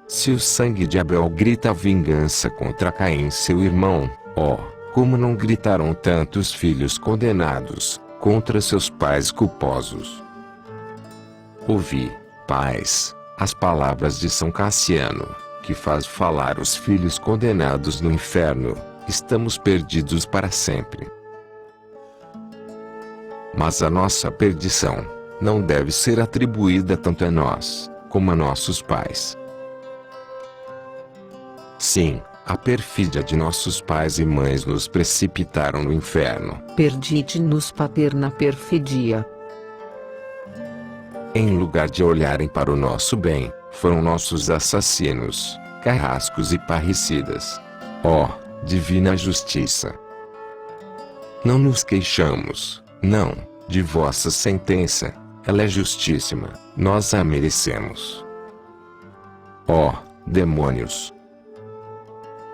Se o sangue de Abel grita vingança contra Caim seu irmão, como não gritaram tantos filhos condenados contra seus pais culposos? Ouvi, pais, as palavras de São Cassiano, que faz falar os filhos condenados no inferno: estamos perdidos para sempre. Mas a nossa perdição não deve ser atribuída tanto a nós, como a nossos pais. Sim, a perfídia de nossos pais e mães nos precipitaram no inferno. Perdite-nos, Pater, na perfidia. Em lugar de olharem para o nosso bem, foram nossos assassinos, carrascos e parricidas. Ó, divina justiça! Não nos queixamos, não, de vossa sentença, ela é justíssima, nós a merecemos. Ó, demônios!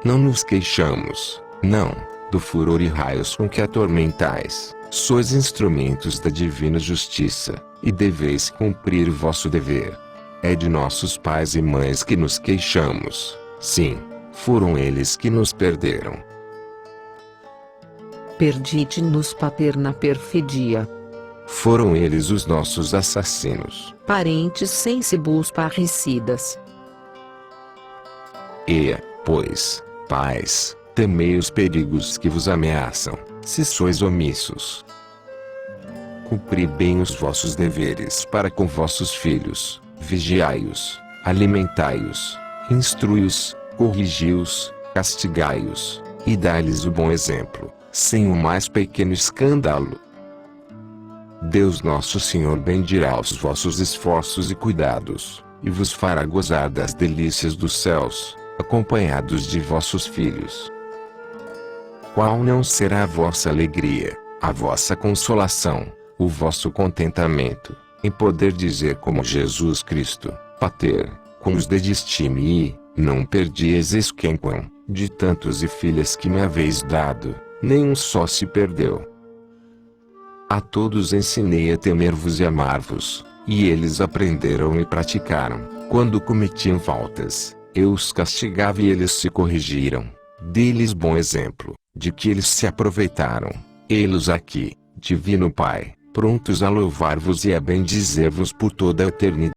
Não nos queixamos, não, do furor e raios com que atormentais, sois instrumentos da divina justiça, e deveis cumprir vosso dever. É de nossos pais e mães que nos queixamos, sim, foram eles que nos perderam. Perdite-nos, Pater, na perfidia. Foram eles os nossos assassinos. Parentes sensíbulos parricidas. Pois, pais, temei os perigos que vos ameaçam, se sois omissos. Cumpri bem os vossos deveres para com vossos filhos, vigiai-os, alimentai-os, instrui-os, corrigi-os, castigai-os, e dai-lhes o bom exemplo, sem o mais pequeno escândalo. Deus nosso Senhor bendirá os vossos esforços e cuidados, e vos fará gozar das delícias dos céus, acompanhados de vossos filhos. Qual não será a vossa alegria, a vossa consolação, o vosso contentamento, em poder dizer como Jesus Cristo: Pater, com os dedisti-me e, não perdieis esquenquam, de tantos e filhas que me haveis dado, nenhum só se perdeu. A todos ensinei a temer-vos e amar-vos, e eles aprenderam e praticaram. Quando cometiam faltas, eu os castigava e eles se corrigiram. Dei-lhes bom exemplo, de que eles se aproveitaram. Ei-los aqui, Divino Pai, prontos a louvar-vos e a bendizer-vos por toda a eternidade.